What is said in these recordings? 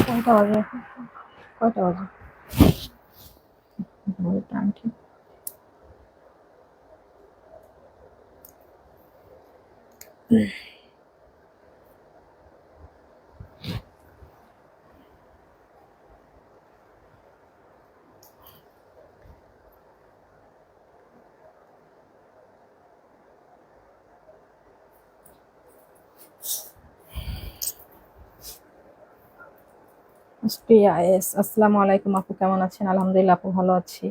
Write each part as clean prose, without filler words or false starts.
কয়টা বাজে এখন? কয়টা বাজে? টাইম ঠিক। আসসালামু আলাইকুম আপু, কেমন আছেন? আলহামদুলিল্লাহ আপু ভালো আছি।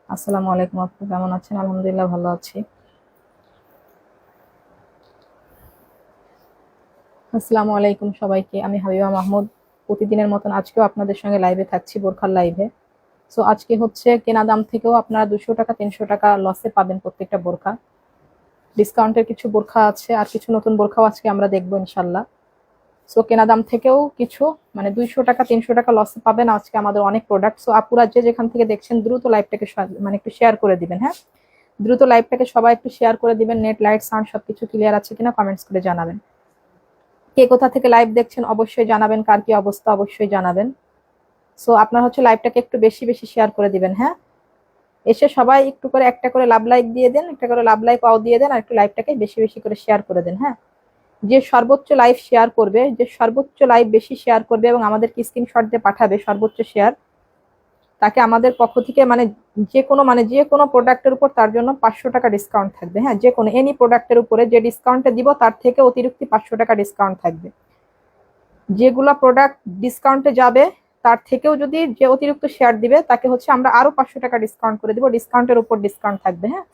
আসসালামু আলাইকুম আপু, কেমন আছেন? আলহামদুলিল্লাহ ভালো আছি। আসসালামু আলাইকুম সবাইকে, আমি হাবিবা মাহমুদ। প্রতিদিনের মতন আজকেও আপনাদের সঙ্গে লাইভে থাকছি, বোরখার লাইভে। সো আজকে হচ্ছে কেনা দাম থেকেও আপনারা 200 টাকা 300 টাকা লসে পাবেন প্রত্যেকটা বোরখা। ডিসকাউন্টের কিছু বোরখা আছে, আর কিছু নতুন বোরখাও আজকে আমরা দেখবো ইনশাল্লাহ। সো কেনা দাম থেকেও কিছু, মানে 200 টাকা 300 টাকা লসে পাবেন আজকে আমাদের অনেক প্রোডাক্ট। সো আপুরা যে যেখান থেকে দেখছেন দ্রুত লাইভটাকে মানে একটু শেয়ার করে দিবেন, হ্যাঁ। দ্রুত লাইভটাকে সবাই একটু শেয়ার করে দিবেন। নেট, লাইট, সাউন্ড সবকিছু ক্লিয়ার আছে কিনা কমেন্টস করে জানাবেন। কে কোথা থেকে লাইভ দেখছেন অবশ্যই জানাবেন, কার কি অবস্থা অবশ্যই জানাবেন। সো আপনার হচ্ছে লাইভটাকে একটু বেশি বেশি শেয়ার করে দিবেন, হ্যাঁ। এসে সবাই একটু করে একটা করে লাভ লাইক দিয়ে দেন, একটা করে লাভ লাইক পাও দিয়ে দেন, আর একটু লাইভটাকে বেশি বেশি করে শেয়ার করে দেন, হ্যাঁ। যে সর্বোচ্চ লাইভ শেয়ার করবে, যে সর্বোচ্চ লাইভ বেশি শেয়ার করবে এবং আমাদেরকে স্ক্রিনশট দিয়ে পাঠাবে সর্বোচ্চ শেয়ার, তাকে আমাদের পক্ষ থেকে যে কোনো প্রোডাক্টের উপর তার জন্য 500 টাকা ডিসকাউন্ট থাকবে, হ্যাঁ। যে কোনো এনি প্রোডাক্টের উপরে যে ডিসকাউন্টটা দিব তার থেকে অতিরিক্ত 500 টাকা ডিসকাউন্ট থাকবে। যেগুলো প্রোডাক্ট ডিসকাউন্টে যাবে তার থেকেও যদি যে অতিরিক্ত শেয়ার দিবে তাকে হচ্ছে আমরা আরো 500 টাকা ডিসকাউন্ট করে দিব, ডিসকাউন্টের উপর ডিসকাউন্ট থাকবে, হ্যাঁ।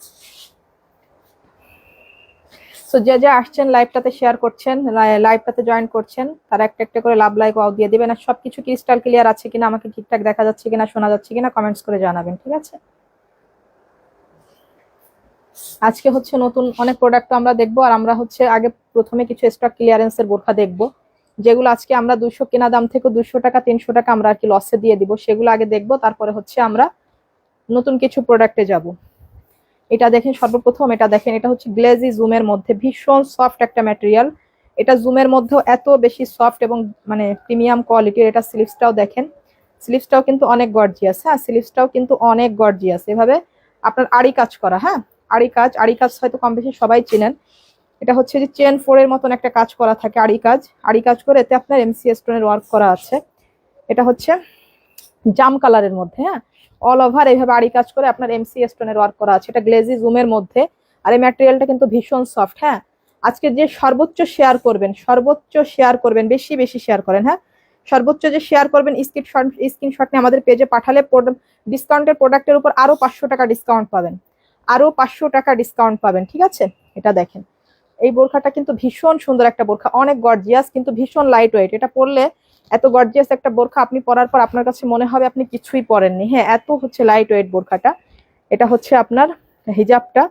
সো যে যে আসছেন লাইভটাতে শেয়ার করছেন, লাইভটাতে জয়েন করছেন, তারা একটা একটা করে লাভ লাইক ওয়াও দিয়ে দিবেন। আর সবকিছু ক্রিস্টাল ক্লিয়ার আছে কিনা, আমাকে ঠিকঠাক দেখা যাচ্ছে কিনা, শোনা যাচ্ছে কিনা কমেন্টস করে জানাবেন, ঠিক আছে। আজকে হচ্ছে নতুন অনেক প্রোডাক্ট আমরা দেখবো, আর আমরা হচ্ছে আগে প্রথমে কিছু স্টক ক্লিয়ারেন্সের বোরখা দেখবো, যেগুলো আজকে আমরা 200 কেনা দাম থেকে 200 টাকা 300 টাকা আমরা আর কি লসে দিয়ে দিব, সেগুলো আগে দেখবো। তারপরে হচ্ছে আমরা নতুন কিছু প্রোডাক্টে যাব। এটা দেখেন, সর্বপ্রথম এটা দেখেন, এটা হচ্ছে গ্লেজি জুমের মধ্যে ভীষণ সফট একটা ম্যাটেরিয়াল। এটা জুমের মধ্যেও এত বেশি সফট এবং মানে প্রিমিয়াম কোয়ালিটির। এটা স্লিভসটাও দেখেন, স্লিভসটাও কিন্তু অনেক গর্জিয়াস, হ্যাঁ। স্লিভসটাও কিন্তু অনেক গর্জিয়াস, এভাবে আপনার আড়ি কাজ করা, হ্যাঁ। আড়ি কাজ হয়তো কম বেশি সবাই চিনেন। এটা হচ্ছে যে চেন ফোরের মতন একটা কাজ করা থাকে, আড়ি কাজ করে এতে আপনার এমসি স্টোনের ওয়ার্ক করা আছে। এটা হচ্ছে জাম কালারের মধ্যে, হ্যাঁ। অল ওভার এইভাবে আড়ি কাজ করে আপনার এমসি স্টোনের ওয়ার্ক করা আছে। এটা গ্লেজি জুমের মধ্যে, আর এই ম্যাটেরিয়ালটা কিন্তু ভীষণ সফট, হ্যাঁ। আজকে যে সর্বোচ্চ শেয়ার করবেন, বেশি বেশি শেয়ার করেন, হ্যাঁ। সর্বোচ্চ যে শেয়ার করবেন, স্ক্রিনশট নিয়ে আমাদের পেজে পাঠালে ডিসকাউন্টের প্রোডাক্টের উপর আরো 500 টাকা ডিসকাউন্ট পাবেন, আরো 500 টাকা ডিসকাউন্ট পাবেন, ঠিক আছে। এটা দেখেন, এই বোরখাটা কিন্তু ভীষণ সুন্দর একটা বোরখা, অনেক গর্জিয়াস কিন্তু ভীষণ লাইট ওয়েট। এটা পরলে এত গর্জিয়াস একটা বোরখা আপনি পরার পর আপনার কাছে মনে হবে আপনি কিছুই পরেননি, হ্যাঁ। এত হচ্ছে লাইট ওয়েট বোরখাটা। এটা হচ্ছে আপনার হিজাবটা,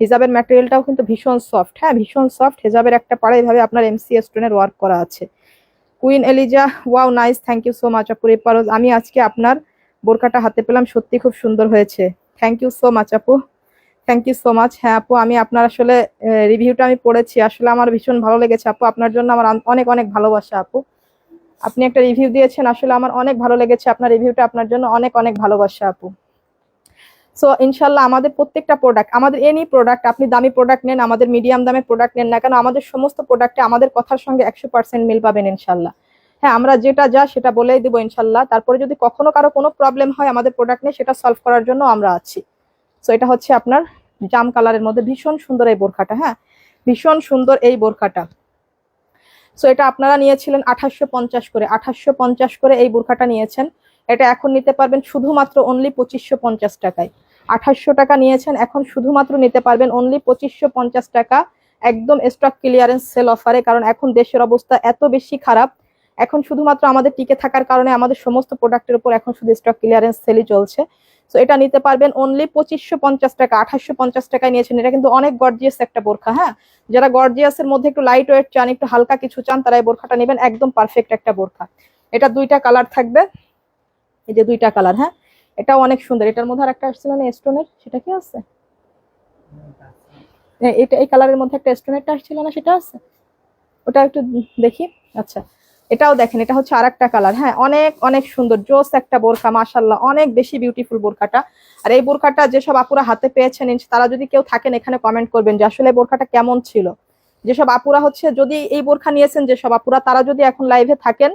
হিজাবের ম্যাটেরিয়ালটাও কিন্তু ভীষণ সফট, হ্যাঁ, ভীষণ সফট। হিজাবের একটা পাড়ে এভাবে আপনার এমসি স্টোনের ওয়ার্ক করা আছে। Queen Eliza, wow nice, thank you so much আপু। পারোজ, আমি আজকে আপনার বোরখাটা হাতে পেলাম, সত্যি খুব সুন্দর হয়েছে। থ্যাংক ইউ সো মাচ আপু, থ্যাংক ইউ সো মাচ। হ্যাঁ আপু, আমি আপনার আসলে রিভিউটা আমি পড়েছি, আসলে আমার ভীষণ ভালো লেগেছে আপু। আপনার জন্য আমার অনেক অনেক ভালোবাসা আপু। আপনি একটা রিভিউ দিয়েছেন, আসলে আমার অনেক ভালো লেগেছে আপনার রিভিউটা, আপনার জন্য অনেক অনেক ভালোবাসা আপু। সো ইনশাল্লাহ আমাদের প্রত্যেকটা প্রোডাক্ট, আমাদের এনি প্রোডাক্ট, আপনি দামি প্রোডাক্ট নেন, আমাদের মিডিয়াম দামের প্রোডাক্ট নেন না কেন, আমাদের সমস্ত প্রোডাক্টে আমাদের কথার সঙ্গে 100% মিল পাবেন ইনশাল্লাহ। হ্যাঁ, আমরা যেটা যা সেটা বলেই দিব ইনশাল্লাহ। তারপরে যদি কখনো কারো কোনো প্রবলেম হয় আমাদের প্রোডাক্ট নিয়ে, সেটা সলভ করার জন্য আমরা আছি। সো এটা হচ্ছে আপনার জাম কালারের মধ্যে ভীষণ সুন্দর এই বোরখাটা, হ্যাঁ, ভীষণ সুন্দর এই বোরখাটা। সো এটা আপনারা নিয়েছিলেন 2850 করে, 2850 করে এই বোরখাটা নিয়েছেন। এটা এখন নিতে পারবেন শুধুমাত্র অনলি 2550 টাকায়। 2800 টাকা নিয়েছেন, এখন শুধুমাত্র নিতে পারবেন অনলি 2550 টাকা, একদম স্টক ক্লিয়ারেন্স সেল অফারে। কারণ এখন দেশের অবস্থা এত বেশি খারাপ, এখন শুধুমাত্র আমাদের টিকে থাকার কারণে আমাদের সমস্ত প্রোডাক্টের উপর এখন শুধু স্টক ক্লিয়ারেন্স সেলই চলছে। তো এটা নিতে পারবেন অনলি 2550 টাকা। 2850 টাকায় নিয়েছেন। এটা কিন্তু অনেক গর্জিয়াস একটা বোরখা, হ্যাঁ। যারা গর্জিয়াসের মধ্যে একটু লাইট ওয়েট চান, একটু হালকা কিছু চান, তারা এই বোরখাটা নেবেন, একদম পারফেক্ট একটা বোরখা। এটা দুইটা কালার থাকবে, এই যে দুইটা কালার, হ্যাঁ। এটাও অনেক সুন্দর। এটার মধ্যে আর একটা আসছিল না স্টোনের, সেটা কি আছে? এটা এই কালারের মধ্যে একটা স্টোনেরটা আসছিল না, সেটা আছে? ওটা একটু দেখি। আচ্ছা, এটাও দেখেন, এটা হচ্ছে আরেকটা কালার। হ্যাঁ, অনেক অনেক সুন্দর জোস একটা বোরখা, মাশাআল্লাহ অনেক বেশি বিউটিফুল বোরখাটা। আর এই বোরখাটা যেসব আপুরা হাতে পেয়েছেন, তারা যদি কেউ থাকেন এখানে কমেন্ট করবেন যে আসলে বোরখাটা কেমন ছিল। যেসব আপুরা হচ্ছে যদি এই বোরখা নিয়েছেন, যেসব আপুরা তারা যদি এখন লাইভে থাকেন,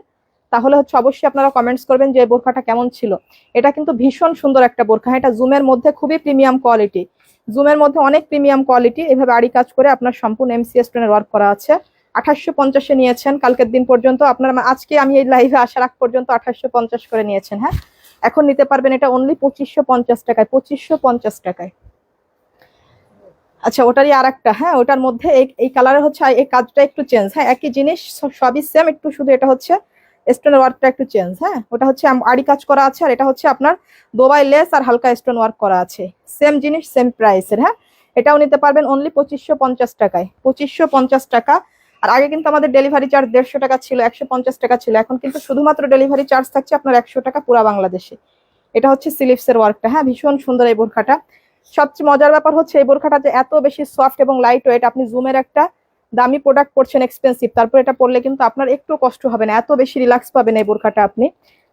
তাহলে হচ্ছে অবশ্যই আপনারা কমেন্টস করবেন যে এই বোরখাটা কেমন ছিল। এটা কিন্তু ভীষণ সুন্দর একটা বোরখা। এটা জুমের মধ্যে খুবই প্রিমিয়াম কোয়ালিটি, জুমের মধ্যে অনেক প্রিমিয়াম কোয়ালিটি। এভাবে আড়ি কাজ করে আপনার সম্পূর্ণ এমসিএস স্টোনের ওয়ার্ক করা আছে। 2850 নিয়েছেন কালকের দিন পর্যন্ত আপনার, আজকে আমি এই লাইভে আসার আগ পর্যন্ত 2850 করে নিয়েছেন। হ্যাঁ, এখন নিতে পারবেন এটা অনলি 2550 টাকায়, 2550 টাকায়। আচ্ছা, ওটারই আর একটা, হ্যাঁ ওটার মধ্যে এই কালারের হচ্ছে এই কাজটা একটু চেঞ্জ। হ্যাঁ, একই জিনিস সবই সেম, একটু শুধু এটা হচ্ছে স্টোনের ওয়ার্কটা একটু চেঞ্জ। হ্যাঁ, ওটা হচ্ছে আড়ি কাজ করা আছে, আর এটা হচ্ছে আপনার দুবাই লেস আর হালকা স্টোন ওয়ার্ক করা আছে। সেম জিনিস সেম প্রাইসের। হ্যাঁ, এটাও নিতে পারবেন অনলি 2550 টাকায়, 2550 টাকা। আর আগে কিন্তু আমাদের ডেলিভারি চার্জ 150 টাকা ছিল, 150 টাকা ছিল। এখন কিন্তু শুধুমাত্র ডেলিভারি চার্জ থাকছে আপনার 100 টাকা পুরা বাংলাদেশে। এটা হচ্ছে স্লিভসের ওয়ার্কটা। হ্যাঁ, ভীষণ সুন্দর এই বোরখাটা। সবচেয়ে মজার ব্যাপার হচ্ছে এই বোরখাটা যে এত বেশি সফট এবং লাইট ওয়েট। আপনি জুমের একটা দামি প্রোডাক্ট পড়ছেন, এক্সপেন্সিভ, তারপর এটা পরলে কিন্তু আপনার একটু কষ্ট হবে না, এত বেশি রিল্যাক্স পাবেন এই বোরখাটা আপনি।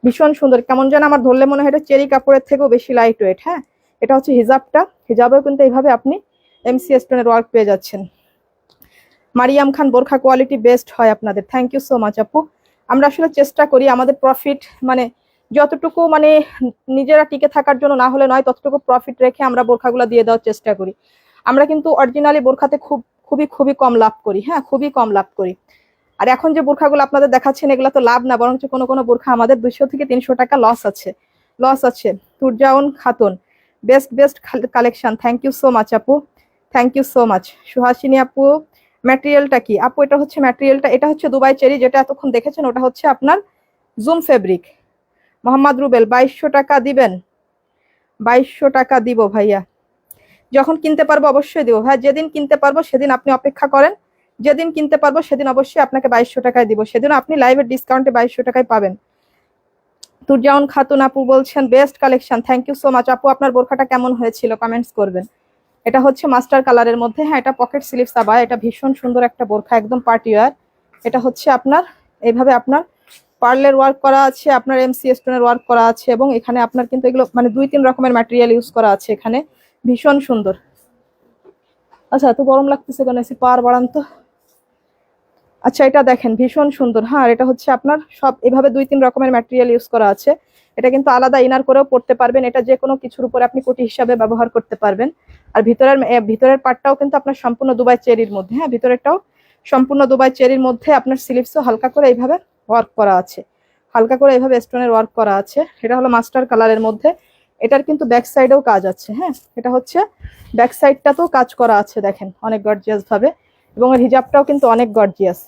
ভীষণ সুন্দর, কেমন যেন আমার ধরলে মনে হয় এটা চেরি কাপড়ের থেকেও বেশি লাইট ওয়েট। হ্যাঁ, এটা হচ্ছে হিজাবটা, হিজাবেও কিন্তু এইভাবে আপনি এমসিএস স্টোনের ওয়ার্ক পেয়ে যাচ্ছেন। মারিয়াম খান বোরখা কোয়ালিটি বেস্ট হয় আপনাদের, থ্যাংক ইউ সো মাচ আপু। আমরা আসলে চেষ্টা করি আমাদের প্রফিট মানে যতটুকু মানে নিজেরা টিকে থাকার জন্য না হলে নয়, ততটুকু প্রফিট রেখে আমরা বোরখাগুলো দিয়ে দেওয়ার চেষ্টা করি। আমরা কিন্তু অরিজিনালি বোরখাতে খুবই খুবই কম লাভ করি। হ্যাঁ, খুবই কম লাভ করি। আর এখন যে বোরখাগুলো আপনাদের দেখাচ্ছেন এগুলো তো লাভ না, বরঞ্চ কোনো কোনো বোরখা আমাদের 200 থেকে 300 টাকা লস আছে, লস আছে। তুরজাউন Khatun, best best collection, thank you so much আপু, thank you so much. Suhasini আপু, ম্যাটেরিয়ালটা কি আপু? এটা হচ্ছে ম্যাটেরিয়ালটা, এটা হচ্ছে দুবাই চেরি, যেটা এতক্ষণ দেখেছেন ওটা হচ্ছে আপনার জুম ফেব্রিক। মোহাম্মদ রুবেল, 2200 টাকা দিবেন? 2200 টাকা দিব ভাইয়া, যখন কিনতে পারবো অবশ্যই দিব ভাই। যেদিন কিনতে পারবো সেদিন আপনি অপেক্ষা করেন, যেদিন কিনতে পারবো সেদিন অবশ্যই আপনাকে 2200 টাকায় দিব, সেদিন আপনি লাইভের ডিসকাউন্টে 2200 টাকায় পাবেন। তুরজাউন খাতুন আপু বলছেন best collection, thank you so much আপু। আপনার বোরখাটা কেমন হয়েছিল কমেন্টস করবেন। এটা হচ্ছে মাস্টার কালারের মধ্যে। হ্যাঁ, এটা পকেট স্লিভস আবায়া, এটা ভীষণ সুন্দর একটা বোরখা, একদম পার্টি ওয়্যার। এটা হচ্ছে আপনার এইভাবে আপনার পার্লের ওয়ার্ক করা আছে, আপনার এমসি স্টোনের ওয়ার্ক করা আছে, এবং এখানে আপনার কিন্তু এগুলো মানে 2-3 রকমের ম্যাটেরিয়াল ইউজ করা আছে এখানে, ভীষণ সুন্দর। আচ্ছা, এত গরম লাগতেছে কেন? এসি পাওয়ার বাড়ান তো। আচ্ছা, এটা দেখেন ভীষণ সুন্দর। হ্যাঁ, এটা হচ্ছে আপনার সব এভাবে 2-3 রকমের ম্যাটেরিয়াল ইউজ করা আছে। এটা কিন্তু আলাদা ইনার করেও পড়তে পারবেন, এটা যে কোনো কিছুর উপরে আপনি কোটি হিসাবে ব্যবহার করতে পারবেন। আর ভিতরের পার্টটাও কিন্তু আপনার সম্পূর্ণ দুবাই চেরির মধ্যে। হ্যাঁ, ভিতরেরটাও সম্পূর্ণ দুবাই চেরির মধ্যে, আপনার স্লিভসও হালকা করে এইভাবে ওয়ার্ক করা আছে, হালকা করে এইভাবে স্টোনের ওয়ার্ক করা আছে। এটা হলো মাস্টার কালারের মধ্যে। এটার কিন্তু ব্যাক সাইডেও কাজ আছে। হ্যাঁ, এটা হচ্ছে ব্যাক সাইডটাতেও কাজ করা আছে, দেখেন অনেক গর্জিয়াস ভাবে, এবং এর হিজাবটাও কিন্তু অনেক গর্জিয়াস।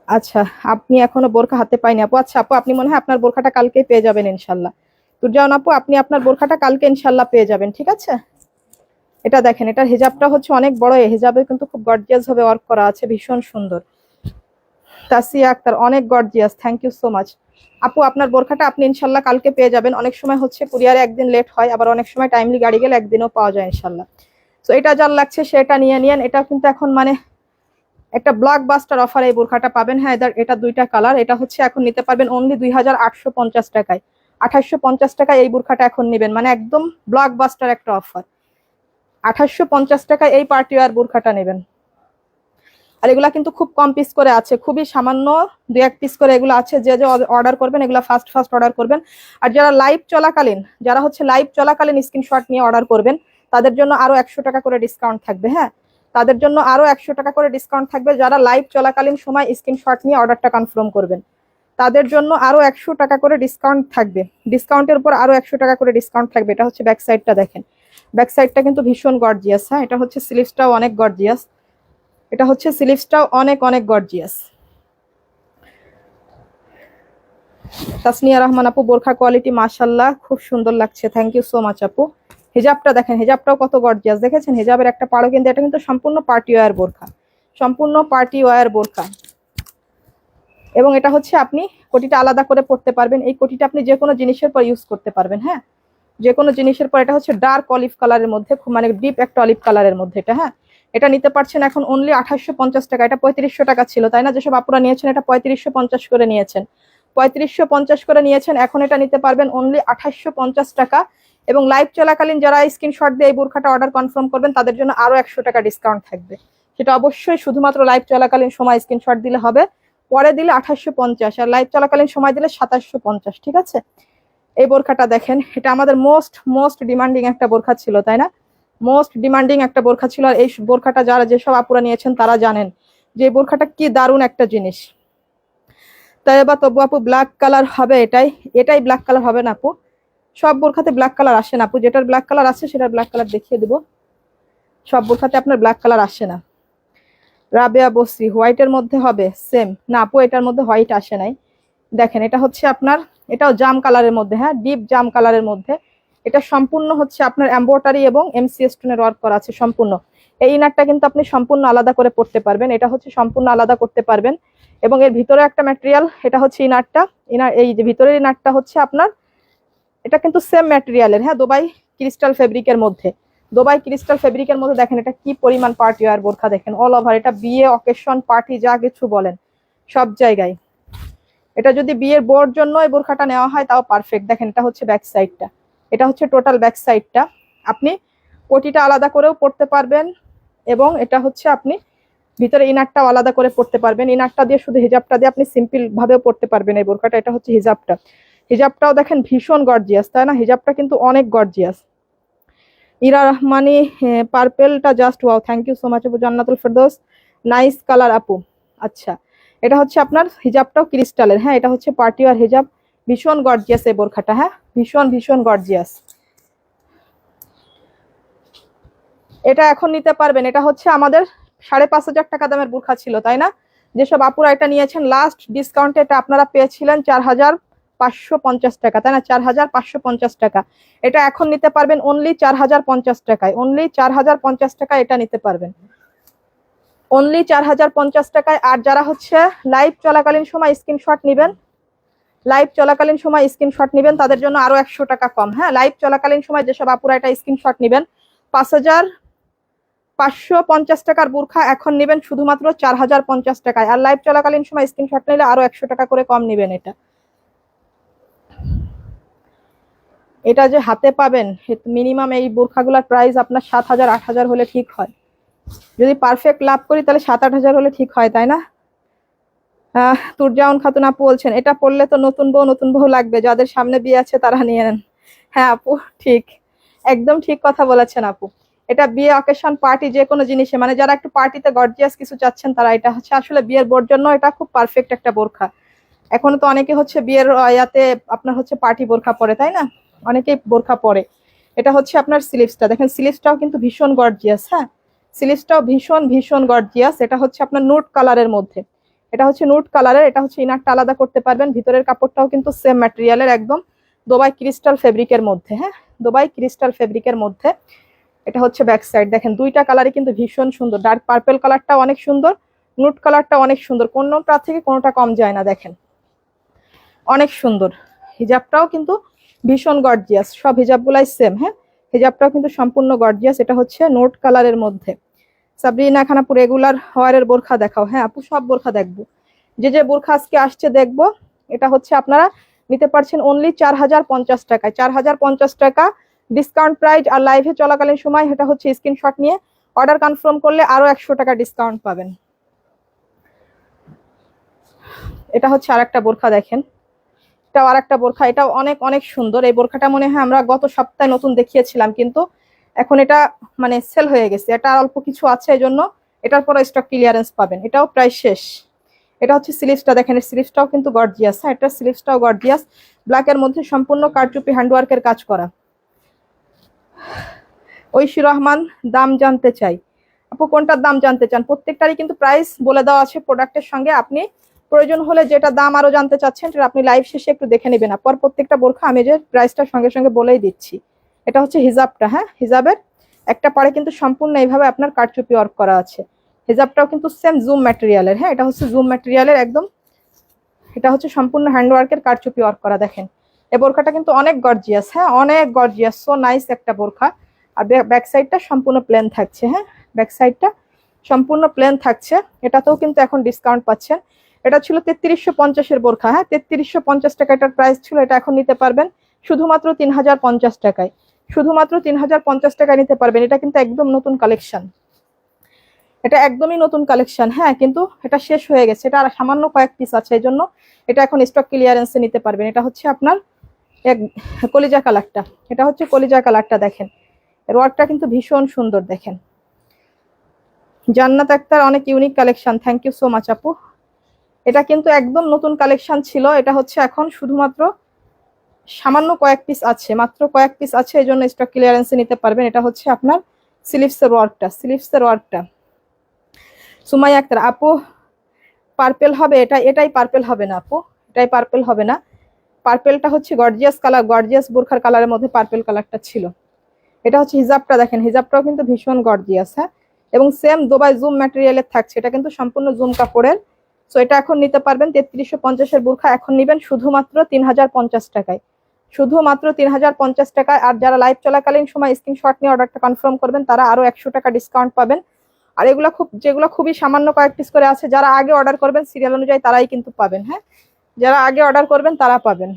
আচ্ছা, আপনি এখনো বোরখা হাতে পাইনি আপু? আচ্ছা আপু, আপনি মনে হয় আপনার বোরখাটা কালকেই পেয়ে যাবেন ইনশাল্লাহ। তুরজাউন আপু, আপনি আপনার বোরখাটা কালকে ইনশাল্লাহ পেয়ে যাবেন, ঠিক আছে? এটা দেখেন, এটার হিজাবটা হচ্ছে অনেক বড়, এই হিজাবে কিন্তু খুব গর্জিয়াস ভাবে ওয়ার্ক করা আছে, ভীষণ সুন্দর। তাসিয়া আক্তার, অনেক gorgeous, thank you so much আপু। আপনার বোরখাটা আপনি ইনশাল্লাহ কালকে পেয়ে যাবেন। অনেক সময় হচ্ছে কুরিয়ারে একদিন লেট হয়, আবার অনেক সময় টাইমলি গাড়ি গেলে একদিনও পাওয়া যায় ইনশাল্লাহ। তো এটা যার লাগছে সেটা নিয়ে নিয়েন। এটা কিন্তু এখন মানে একটা ব্লকবাস্টার অফার এই বোরখাটা পাবেন। হ্যাঁ, এটা 2টা কালার। এটা হচ্ছে এখন নিতে পারবেন অনলি 2850 টাকায়, 2850 টাকায় এই বোরখাটা এখন নেবেন, মানে একদম ব্লকবাস্টার একটা অফার। 2850 টাকায় এই পার্টি ওয়্যার বোরখাটা নেবেন। আর এগুলা কিন্তু খুব কম পিস করে আছে, খুবই সামান্য 2-1 পিস করে এগুলো আছে। যে যে অর্ডার করবেন এগুলো ফার্স্ট অর্ডার করবেন। আর যারা লাইভ চলাকালীন, স্ক্রিনশট নিয়ে অর্ডার করবেন, তাদের জন্য আরো 100 টাকা করে ডিসকাউন্ট থাকবে। হ্যাঁ, তাদের জন্য আরো 100 টাকা করে ডিসকাউন্ট থাকবে। যারা লাইভ চলাকালীন সময় স্ক্রিনশট নিয়ে অর্ডারটা কনফার্ম করবেন, তাদের জন্য আরো 100 টাকা করে ডিসকাউন্ট থাকবে। ডিসকাউন্টের উপর আরো 100 টাকা করে ডিসকাউন্ট থাকবে। এটা হচ্ছে ব্যাক সাইডটা, দেখেন ব্যাক সাইডটা কিন্তু ভীষণ গর্জিয়াস। হ্যাঁ, এটা হচ্ছে স্লিভসটাও অনেক গর্জিয়াস, এটা হচ্ছে স্লিভসটাও অনেক অনেক গর্জিয়াস। তাসনিয়া রহমান আপু, বোরখা কোয়ালিটি মাশাআল্লাহ, খুব সুন্দর লাগছে, থ্যাংক ইউ সো মাচ আপু। হিজাবটা দেখেন, হিজাবটাও কত গর্জিয়াস, দেখেছেন হিজাবের একটা পাড়ো কিন্তু, এটা কিন্তু সম্পূর্ণ পার্টি ওয়্যার বোরখা, সম্পূর্ণ পার্টি ওয়্যার বোরখা। এবং এটা হচ্ছে আপনি কোটিটা আলাদা করে পড়তে পারবেন। এই কোটিটা আপনি যে কোনো জিনিসের পর ইউজ করতে পারবেন। হ্যাঁ, যে কোনো জিনিসের পর। এটা হচ্ছে ডার্ক অলিভ কালারের মধ্যে, খুব মানে ডিপ একটা অলিভ কালারের মধ্যে এটা। হ্যাঁ, এটা নিতে পারছেন এখন অনলি 2850 টাকা। এটা 3500 টাকা ছিল, তাই না? যেসব আপুরা নিয়েছেন এটা 3550 করে নিয়েছেন, 3550 করে নিয়েছেন। এখন এটা নিতে পারবেন অনলি 2850 টাকা। এবং লাইভ চলাকালীন যারা স্ক্রিনশট দিয়ে এই বোরখাটা অর্ডার কনফার্ম করবেন তাদের জন্য আরো 100 টাকা ডিসকাউন্ট থাকবে। সেটা অবশ্যই শুধুমাত্র লাইভ চলাকালীন সময় স্ক্রিনশট দিলে হবে, পরে দিলে 2850, আর লাইভ চলাকালীন সময় দিলে 2750। ঠিক আছে? এই বোরখাটা দেখেন, এটা আমাদের মোস্ট ডিমান্ডিং একটা বোরখা ছিল, তাই না? মোস্ট ডিমান্ডিং একটা বোরখা ছিল। আর এই বোরখাটা যারা যেসব আপুরা নিয়েছেন তারা জানেন যে এই বোরখাটা কি দারুণ একটা জিনিস। তাই এবার তবু আপু ব্ল্যাক কালার হবে, এটাই ব্ল্যাক কালার হবে না আপু? সব বোরখাতে ব্ল্যাক কালার আসে না আপু, যেটার ব্ল্যাক কালার আসে সেটার ব্ল্যাক কালার দেখিয়ে দিব। সব বোরখাতে আপনার ব্ল্যাক কালার আসে না। রাবেয়া বসরি হোয়াইটের মধ্যে হবে সেম না আপু, এটার মধ্যে হোয়াইট আসে নাই। দেখেন এটা হচ্ছে আপনার, এটাও জাম কালারের মধ্যে, হ্যাঁ ডিপ জাম কালারের মধ্যে। এটা সম্পূর্ণ হচ্ছে আপনার এমব্রয়ডারি এবং এমসি স্টোনের ওয়ার্ক করা আছে সম্পূর্ণ। এই ইনারটা কিন্তু আপনি সম্পূর্ণ আলাদা করে পড়তে পারবেন, এটা হচ্ছে সম্পূর্ণ আলাদা করতে পারবেন। এবং এর ভিতরে একটা ম্যাটেরিয়াল, এটা হচ্ছে ইনারটা, এই যে ভিতরের ইনারটা হচ্ছে আপনার, এটা কিন্তু সেম ম্যাটেরিয়ালের, হ্যাঁ দুবাই ক্রিস্টাল ফেব্রিকের মধ্যে। দুবাই ক্রিস্টাল ফেব্রিকের মধ্যে দেখেন এটা কি পরিমাণ পার্টি ওয়্যার বোরখা, দেখেন অল ওভার। এটা বিয়ে অকেশন পার্টি যা কিছু বলেন সব জায়গায়, এটা যদি বিয়ের বোর জন্য এই বোরখাটা নেওয়া হয় তাও পারফেক্ট। দেখেন এটা হচ্ছে ব্যাক সাইডটা, এটা হচ্ছে টোটাল ব্যাক সাইডটা। আপনি কোটিটা আলাদা করেও পড়তে পারবেন এবং এটা হচ্ছে আপনি ভিতরে ইনারটাও আলাদা করে পড়তে পারবেন। ইনারটা দিয়ে শুধু হিজাবটা দিয়ে আপনি সিম্পল ভাবেও পড়তে পারবেন এই বোরখাটা। এটা হচ্ছে হিজাবটা, হিজাবটাও দেখেন ভীষণ গর্জিয়াস, তাই না? হিজাবটা কিন্তু অনেক গর্জিয়াস। ইরা রহমানি পার্পেলটা just wow, thank you so much আপু। জান্নাতুল ফেরদৌস নাইস কালার আপু। আচ্ছা, এটা হচ্ছে আপনার হিজাবটাও ক্রিস্টালের, হ্যাঁ এটা হচ্ছে পার্টি ওয়্যার হিজাব, ভীষণ গর্জিয়াস এই বোরখাটা, হ্যাঁ ভীষণ গর্জিয়াস। এটা এখন নিতে পারবেন, এটা হচ্ছে আমাদের 5500 টাকা দামের বোরখা ছিল, তাই না? যেসব আপুরা এটা নিয়েছেন লাস্ট ডিসকাউন্টে এটা আপনারা পেয়েছিলেন 4550 টাকা, তাই না? 4550 টাকা। এটা এখন নিতে পারবেন অনলি 4050 টাকায়, অনলি 4050 টাকায় এটা নিতে পারবেন, অনলি 4050 টাকায়। আর যারা হচ্ছে লাইভ চলাকালীন সময় স্ক্রিনশট নেবেন, লাইভ চলাকালীন সময় স্ক্রিনশট নেবেন তাদের জন্য আরো 100 টাকা কম, হ্যাঁ লাইভ চলাকালীন সময় যেসব আপুরা এটা স্ক্রিনশট নেবেন 5550 টাকার বোরখা এখন নেবেন শুধুমাত্র 4050 টাকায়। আর লাইভ চলাকালীন সময় স্ক্রিনশট নিলে আরো 100 টাকা করে কম নেবেন। এটা যে হাতে পাবেন মিনিমাম এই বোরখাগুলোর প্রাইস আপনার 7000 8000 হলে ঠিক হয়। যদি পারফেক্ট লাভ করি তাহলে 7-8 হাজার হলে ঠিক হয়, তাই না? তুরজাউন খাতুন আপু বলছেন এটা পড়লে তো নতুন বউ লাগবে, যাদের সামনে বিয়ে আছে তারা নিয়ে নেন। হ্যাঁ আপু ঠিক, একদম ঠিক কথা বলেছেন আপু। এটা বিয়ে অকেশন পার্টি যে কোনো জিনিসে, মানে যারা একটু পার্টিতে গর্জিয়াস কিছু চাচ্ছেন তারা এটা হচ্ছে আসলে বিয়ের বোর জন্য এটা খুব পারফেক্ট একটা বোরখা। এখনো তো অনেকে হচ্ছে বিয়ের ইয়াতে আপনার হচ্ছে পার্টি বোরখা পরে, তাই না? অনেকেই বোরখা পরে। এটা হচ্ছে আপনার স্লিভসটা, দেখেন স্লিভসটাও কিন্তু ভীষণ গর্জিয়াস, হ্যাঁ স্লিভসটাও ভীষণ গর্জিয়াস। এটা হচ্ছে আপনার নুট কালারের মধ্যে, এটা হচ্ছে নুট কালারের। এটা হচ্ছে ইনারটা আলাদা করতে পারবেন, ভিতরের কাপড়টাও কিন্তু সেম ম্যাটেরিয়ালের, একদম দুবাই ক্রিস্টাল ফেব্রিকের মধ্যে, হ্যাঁ দুবাই ক্রিস্টাল ফেব্রিকের মধ্যে। এটা হচ্ছে ব্যাক সাইড, দেখেন দুইটা কালারই কিন্তু ভীষণ সুন্দর। ডার্ক পার্পল কালারটা অনেক সুন্দর, নুট কালারটা অনেক সুন্দর, কোনোটা থেকে কোনোটা কম যায় না, দেখেন অনেক সুন্দর। হিজাবটাও কিন্তু ভীষণ গর্জিয়াস, সব হিজাবগুলাই সেম, হ্যাঁ হিজাবটাও কিন্তু সম্পূর্ণ গর্জিয়াস। এটা হচ্ছে নোট কালারের মধ্যে। সাবরিনা খান আপু রেগুলার ওয়্যারের বোরখা দেখাও। হ্যাঁ আপু সব বোরখা দেখবো, যে বোরখা আজকে আসছে দেখবো। এটা হচ্ছে আপনারা নিতে পারছেন অনলি 4050 টাকায়, 4050 টাকা ডিসকাউন্ট প্রাইস। আর লাইভে চলাকালীন সময় এটা হচ্ছে স্ক্রিনশট নিয়ে অর্ডার কনফার্ম করলে আরো 100 টাকা ডিসকাউন্ট পাবেন। এটা হচ্ছে আরেকটা বোরখা, দেখেন এটাও আরেকটা বোরখা, এটাও অনেক সুন্দর। এই বোরখাটা মনে হয় আমরা গত সপ্তাহে নতুন দেখিয়েছিলাম, কিন্তু এখন এটা মানে সেল হয়ে গেছে, এটা অল্প কিছু আছে, এই জন্য এটার পরে স্টক ক্লিয়ারেন্স পাবেন। এটাও প্রায় শেষ। এটা হচ্ছে স্লিভসটা, দেখেন স্লিভসটাও কিন্তু গর্জিয়াস, হ্যাঁ এটা স্লিভসটাও গর্জিয়াস, ব্ল্যাকের মধ্যে সম্পূর্ণ কারচুপি হ্যান্ডওয়ার্কের কাজ করা। ঐশী রহমান দাম জানতে চাই আপু, কোনটার দাম জানতে চান? প্রত্যেকটারই কিন্তু প্রাইস বলে দেওয়া আছে প্রোডাক্টের সঙ্গে, আপনি প্রয়োজন হলে যেটা দাম আরো জানতে চাচ্ছেন সেটা আপনি লাইভ শেষে একটু দেখে নেবেন। পর প্রত্যেকটা বোরখা আমি যে প্রাইসটা সঙ্গে বলেই দিচ্ছি। এটা হচ্ছে হিজাবটা, হ্যাঁ হিজাবের একটা পাড়ে কিন্তু সম্পূর্ণ এইভাবে আপনার কারচুপি ওয়ার্ক করা আছে। হিজাবটাও কিন্তু সেম জুম ম্যাটেরিয়ালের, হ্যাঁ এটা হচ্ছে জুম ম্যাটেরিয়ালের একদম। এটা হচ্ছে সম্পূর্ণ হ্যান্ডওয়ার্কের কারচুপি ওয়ার্ক করা, দেখেন এই বোরখাটা কিন্তু অনেক গর্জিয়াস, হ্যাঁ অনেক গর্জিয়াস, সো নাইস একটা বোরখা। আর ব্যাক সাইডটা সম্পূর্ণ প্লেন থাকছে, হ্যাঁ ব্যাক সাইডটা সম্পূর্ণ প্লেন থাকছে, এটাতেও কিন্তু এখন ডিসকাউন্ট পাচ্ছেন। এটা ছিল 3350 বোরখা, হ্যাঁ 3350 টাকা এটার প্রাইস ছিল, এটা এখন নিতে পারবেন শুধুমাত্র 3050 টাকায়, শুধুমাত্র 3050 টাকায় নিতে পারবেন। এটা কিন্তু একদম নতুন কালেকশন, এটা একদমই নতুন কালেকশন, হ্যাঁ কিন্তু এটা শেষ হয়ে গেছে, এটা আর সামান্য কয়েক পিস আছে, এই জন্য এটা এখন স্টক ক্লিয়ারেন্সে নিতে পারবেন। এটা হচ্ছে আপনার এক কলিজা কালারটা, এটা হচ্ছে কলিজা কালারটা, দেখেন এর ওয়ার্কটা কিন্তু ভীষণ সুন্দর। দেখেন জান্নাত আক্তার, অনেক unique collection, thank you so much আপু। এটা কিন্তু একদম নতুন কালেকশন ছিল, এটা হচ্ছে এখন শুধুমাত্র সামান্য কয়েক পিস আছে, মাত্র কয়েক পিস আছে, এই জন্য স্টক ক্লিয়ারেন্সে নিতে পারবেন। এটা হচ্ছে আপনার স্লিভসের ওয়ার্কটা, স্লিভসের ওয়ার্কটা। সুমাইয়া আক্তার আপু পার্পেল হবে, এটাই পার্পেল হবে না আপু, এটাই পার্পেল হবে না। পার্পেলটা হচ্ছে গর্জিয়াস কালার, গর্জিয়াস বোরখার কালারের মধ্যে পার্পেল কালারটা ছিল। এটা হচ্ছে হিজাবটা, দেখেন হিজাবটাও কিন্তু ভীষণ গর্জিয়াস, হ্যাঁ এবং সেম দুবাই জুম ম্যাটেরিয়ালের থাকছে, এটা কিন্তু সম্পূর্ণ জুম কাপড়ের। সো এটা এখন নিতে পারবেন 3350 বোরখা এখন নিবেন শুধুমাত্র 3050 টাকায়, শুধুমাত্র 3050 টাকায়। আর যারা লাইভ চলাকালীন সময় স্ক্রিনশট নিয়ে অর্ডারটা কনফার্ম করবেন তারা আরো 100 টাকা ডিসকাউন্ট পাবেন। আর এগুলো যেগুলো খুবই সামান্য কয়েক পিস করে আছে, যারা আগে অর্ডার করবেন সিরিয়াল অনুযায়ী তারাই কিন্তু পাবেন, হ্যাঁ যারা আগে অর্ডার করবেন তারা পাবেন।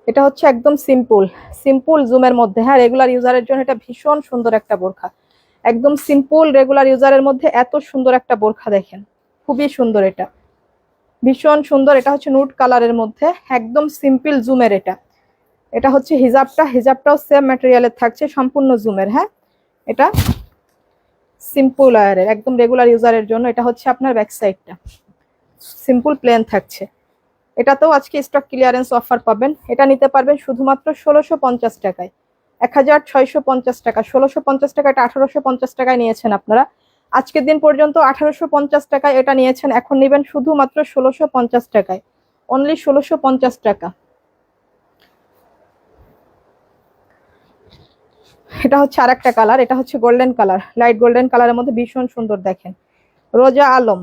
এটা হচ্ছে একদম সিম্পল, সিম্পল জুমের মধ্যে, হ্যাঁ রেগুলার ইউজারের জন্য এটা ভীষণ সুন্দর একটা বোরখা, একদম সিম্পল রেগুলার ইউজারের মধ্যে এত সুন্দর একটা বোরখা, দেখেন খুবই সুন্দর, এটা ভীষণ সুন্দর। এটা হচ্ছে নুড কালারের মধ্যে একদম সিম্পল জুমের, এটা এটা হচ্ছে হিজাবটা, হিজাবটাও সেম ম্যাটেরিয়ালের থাকছে, সম্পূর্ণ জুমের, হ্যাঁ এটা সিম্পল ওয়্যারের একদম রেগুলার ইউজারের জন্য। এটা হচ্ছে আপনার ব্যাক সাইডটা, সিম্পল প্লেন থাকছে। এটাতেও আজকে স্টক ক্লিয়ারেন্স অফার পাবেন, এটা নিতে পারবেন শুধুমাত্র 1650 টাকায়, 1650 টাকা, 1650 টাকা, এটা 1850 টাকায় নিয়েছেন আপনারা, আজকের দিন পর্যন্ত 1850 টাকায় এটা নিয়েছেন, এখন নেবেন শুধুমাত্র 1650 টাকায়, অনলি 1650 টাকা। এটা হচ্ছে আরেকটা কালার, এটা হচ্ছে গোল্ডেন কালার, লাইট গোল্ডেন কালারের মধ্যে ভীষণ সুন্দর, দেখেন রোজা আলম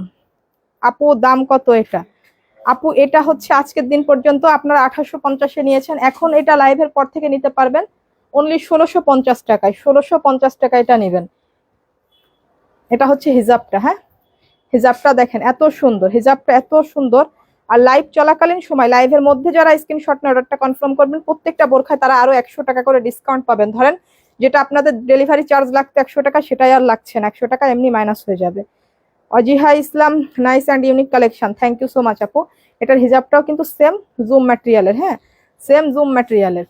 আপু দাম কত এটা? আপু এটা হচ্ছে আজকের দিন পর্যন্ত আপনারা 1850-এ নিয়েছেন, এখন এটা লাইভের পর থেকে নিতে পারবেন অনলি 1650 টাকায়, 1650 টাকা এটা নেবেন। এটা হচ্ছে হিজাবটা, হ্যাঁ হিজাবটা দেখেন এত সুন্দর, হিজাবটা এত সুন্দর। আর লাইভ চলাকালীন সময় লাইভের মধ্যে যারা স্ক্রিনশট নিয়ে অর্ডারটা কনফার্ম করবেন প্রত্যেকটা বোরখায় তারা আরো 100 টাকা করে ডিসকাউন্ট পাবেন। ধরেন যেটা আপনাদের ডেলিভারি চার্জ লাগতো 100 টাকা, সেটাই আর লাগছে না, 100 টাকা এমনি মাইনাস হয়ে যাবে। Aziha Islam, nice and unique collection, thank you so much আপু। এটার হিজাবটাও কিন্তু সেম জুম ম্যাটেরিয়ালের, হ্যাঁ সেম জুম ম্যাটেরিয়ালের।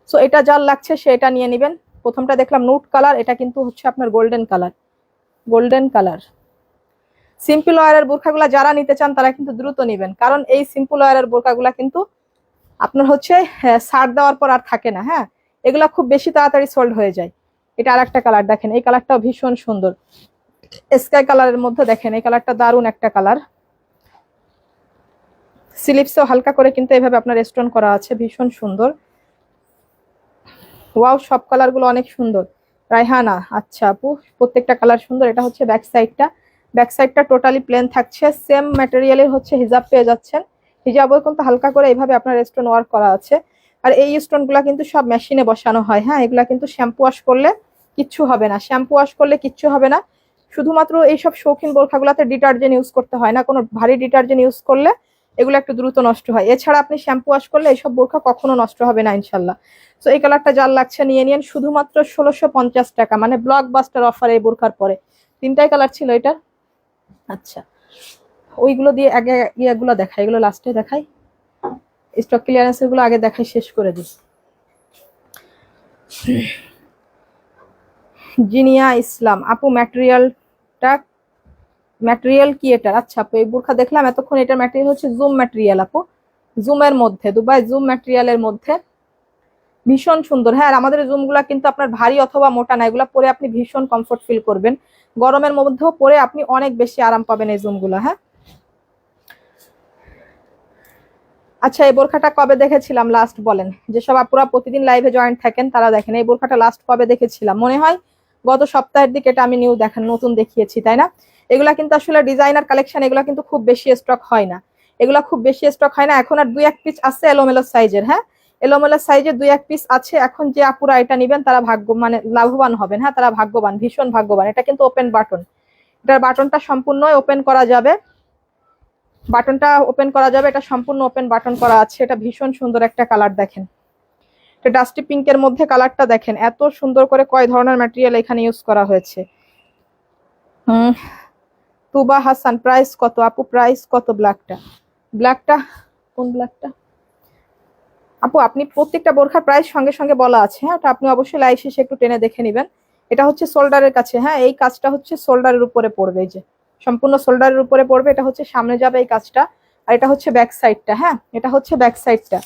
সো এটা যার লাগছে সে এটা নিয়ে নেবেন। প্রথমটা দেখলাম নুট কালার, এটা কিন্তু হচ্ছে আপনার golden colour, golden colour. Simple ওয়্যারের বোরখাগুলো যারা নিতে চান তারা কিন্তু দ্রুত নেবেন, কারণ এই সিম্পল ওয়্যারের বোরখাগুলো কিন্তু আপনার হচ্ছে ছাড় দেওয়ার পর আর থাকে না, হ্যাঁ এগুলা খুব বেশি তাড়াতাড়ি সোল্ড হয়ে যায়। এটা আরেকটা কালার, দেখেন এই কালারটাও ভীষণ সুন্দর, স্কাই কালারের মধ্যে, দেখেন এই কালারটা দারুণ একটা কালার। স্লিভসও হালকা করে কিন্তু এইভাবে আপনার স্টোন করা আছে, ভীষণ সুন্দর। ওয়াও সব কালারগুলো অনেক সুন্দর। রায়হানা, আচ্ছা আপু প্রত্যেকটা কালার সুন্দর। এটা হচ্ছে ব্যাক সাইডটা, ব্যাক সাইডটা টোটালি প্লেন থাকছে, সেম ম্যাটেরিয়ালের হচ্ছে হিজাব পেয়ে যাচ্ছেন। হিজাবও কিন্তু হালকা করে এইভাবে আপনার স্টোন ওয়ার্ক করা আছে। আর এই স্টোনগুলো কিন্তু সব মেশিনে বসানো হয়, হ্যাঁ এগুলা কিন্তু শ্যাম্পু ওয়াশ করলে কিচ্ছু হবে না, শ্যাম্পু ওয়াশ করলে কিচ্ছু হবে না। শুধুমাত্র এইসব শৌখিন বোরখাগুলোতে ডিটারজেন্ট ইউজ করতে হয় না, কোনো ভারী ডিটারজেন্ট ইউজ করলে এগুলো একটু দ্রুত নষ্ট হয়। এছাড়া আপনি শ্যাম্পু ওয়াশ করলে এইসব বোরখা কখনো নষ্ট হবে না ইনশাল্লাহ। তো এই কালারটা যার লাগছে নিয়ে নিন শুধুমাত্র 1650 টাকা, মানে ব্লকবাস্টার অফার এই বোরখার পরে। তিনটাই কালার ছিল এটার। আচ্ছা ওইগুলো দিয়ে আগে ইয়েগুলো দেখাই, এগুলো লাস্টে দেখাই, স্টক ক্লিয়ারেন্সের গুলো আগে দেখাই, শেষ করে দিই। জিনিয়া ইসলাম আপু ম্যাটেরিয়ালটা, ম্যাটেরিয়াল কি এটা? আচ্ছা আপু এই বোরখা দেখলাম এতক্ষণ, এটার ম্যাটেরিয়াল হচ্ছে জুম ম্যাটেরিয়াল আপু, জুমের মধ্যে, দুবাই জুম ম্যাটেরিয়ালের মধ্যে ভীষণ সুন্দর। হ্যাঁ আমাদের জুম গুলা কিন্তু আপনার ভারী অথবা মোটা না, এগুলা পরে আপনি ভীষণ কমফোর্ট ফিল করবেন, গরমের মধ্যেও পরে আপনি অনেক বেশি আরাম পাবেন এই জুম গুলা। হ্যাঁ আচ্ছা এই বোরখাটা কবে দেখেছিলাম লাস্ট বলেন, যেসব আপুরা প্রতিদিন লাইভে জয়েন্ট থাকেন তারা দেখেন এই বোরখাটা লাস্ট কবে দেখেছিলাম, মনে হয় গত সপ্তাহের দিকে এটা আমি নতুন দেখিয়েছি তাই না? এগুলা কিন্তু আসলে ডিজাইনার কালেকশন, এগুলা কিন্তু খুব বেশি স্টক হয় না, এগুলা খুব বেশি স্টক হয় না। এখন আর দুই এক পিস আছে এলোমেলো সাইজের, হ্যাঁ এলোমেলো সাইজে 2-1 পিস আছে। এখন যে আপুরা এটা নিবেন তারা মানে লাভবান হবেন। হ্যাঁ, তারা ভাগ্যবান, ভীষণ ভাগ্যবান। এটা কিন্তু ওপেন বাটন, এটার বাটনটা সম্পূর্ণ ওপেন করা যাবে, বাটনটা ওপেন করা যাবে, এটা সম্পূর্ণ ওপেন বাটন করা আছে। এটা ভীষণ সুন্দর একটা কালার, দেখেন এটা ডাস্টি পিঙ্কের মধ্যে কালারটা দেখেন, এত সুন্দর করে কয় ধরনের ম্যাটেরিয়াল এখানে ইউজ করা হয়েছে। তুবা হাসান, প্রাইস কত আপু? প্রাইস কত? ব্ল্যাকটা, ব্ল্যাকটা কোন ব্ল্যাকটা আপু? আপনি প্রত্যেকটা বোরখার প্রাইস সঙ্গে সঙ্গে বলা আছে। হ্যাঁ, ওটা আপনি অবশ্যই লাইভ শেষে একটু টেনে দেখে নেবেন। এটা হচ্ছে শোল্ডারের কাছে। হ্যাঁ, এই কাজটা হচ্ছে শোল্ডারের উপরে পড়বে, এই যে সম্পূর্ণ শোল্ডারের উপরে পড়বে। এটা হচ্ছে সামনে যাবে এই কাজটা, আর এটা হচ্ছে ব্যাক সাইডটা। হ্যাঁ, এটা হচ্ছে ব্যাক সাইডটা।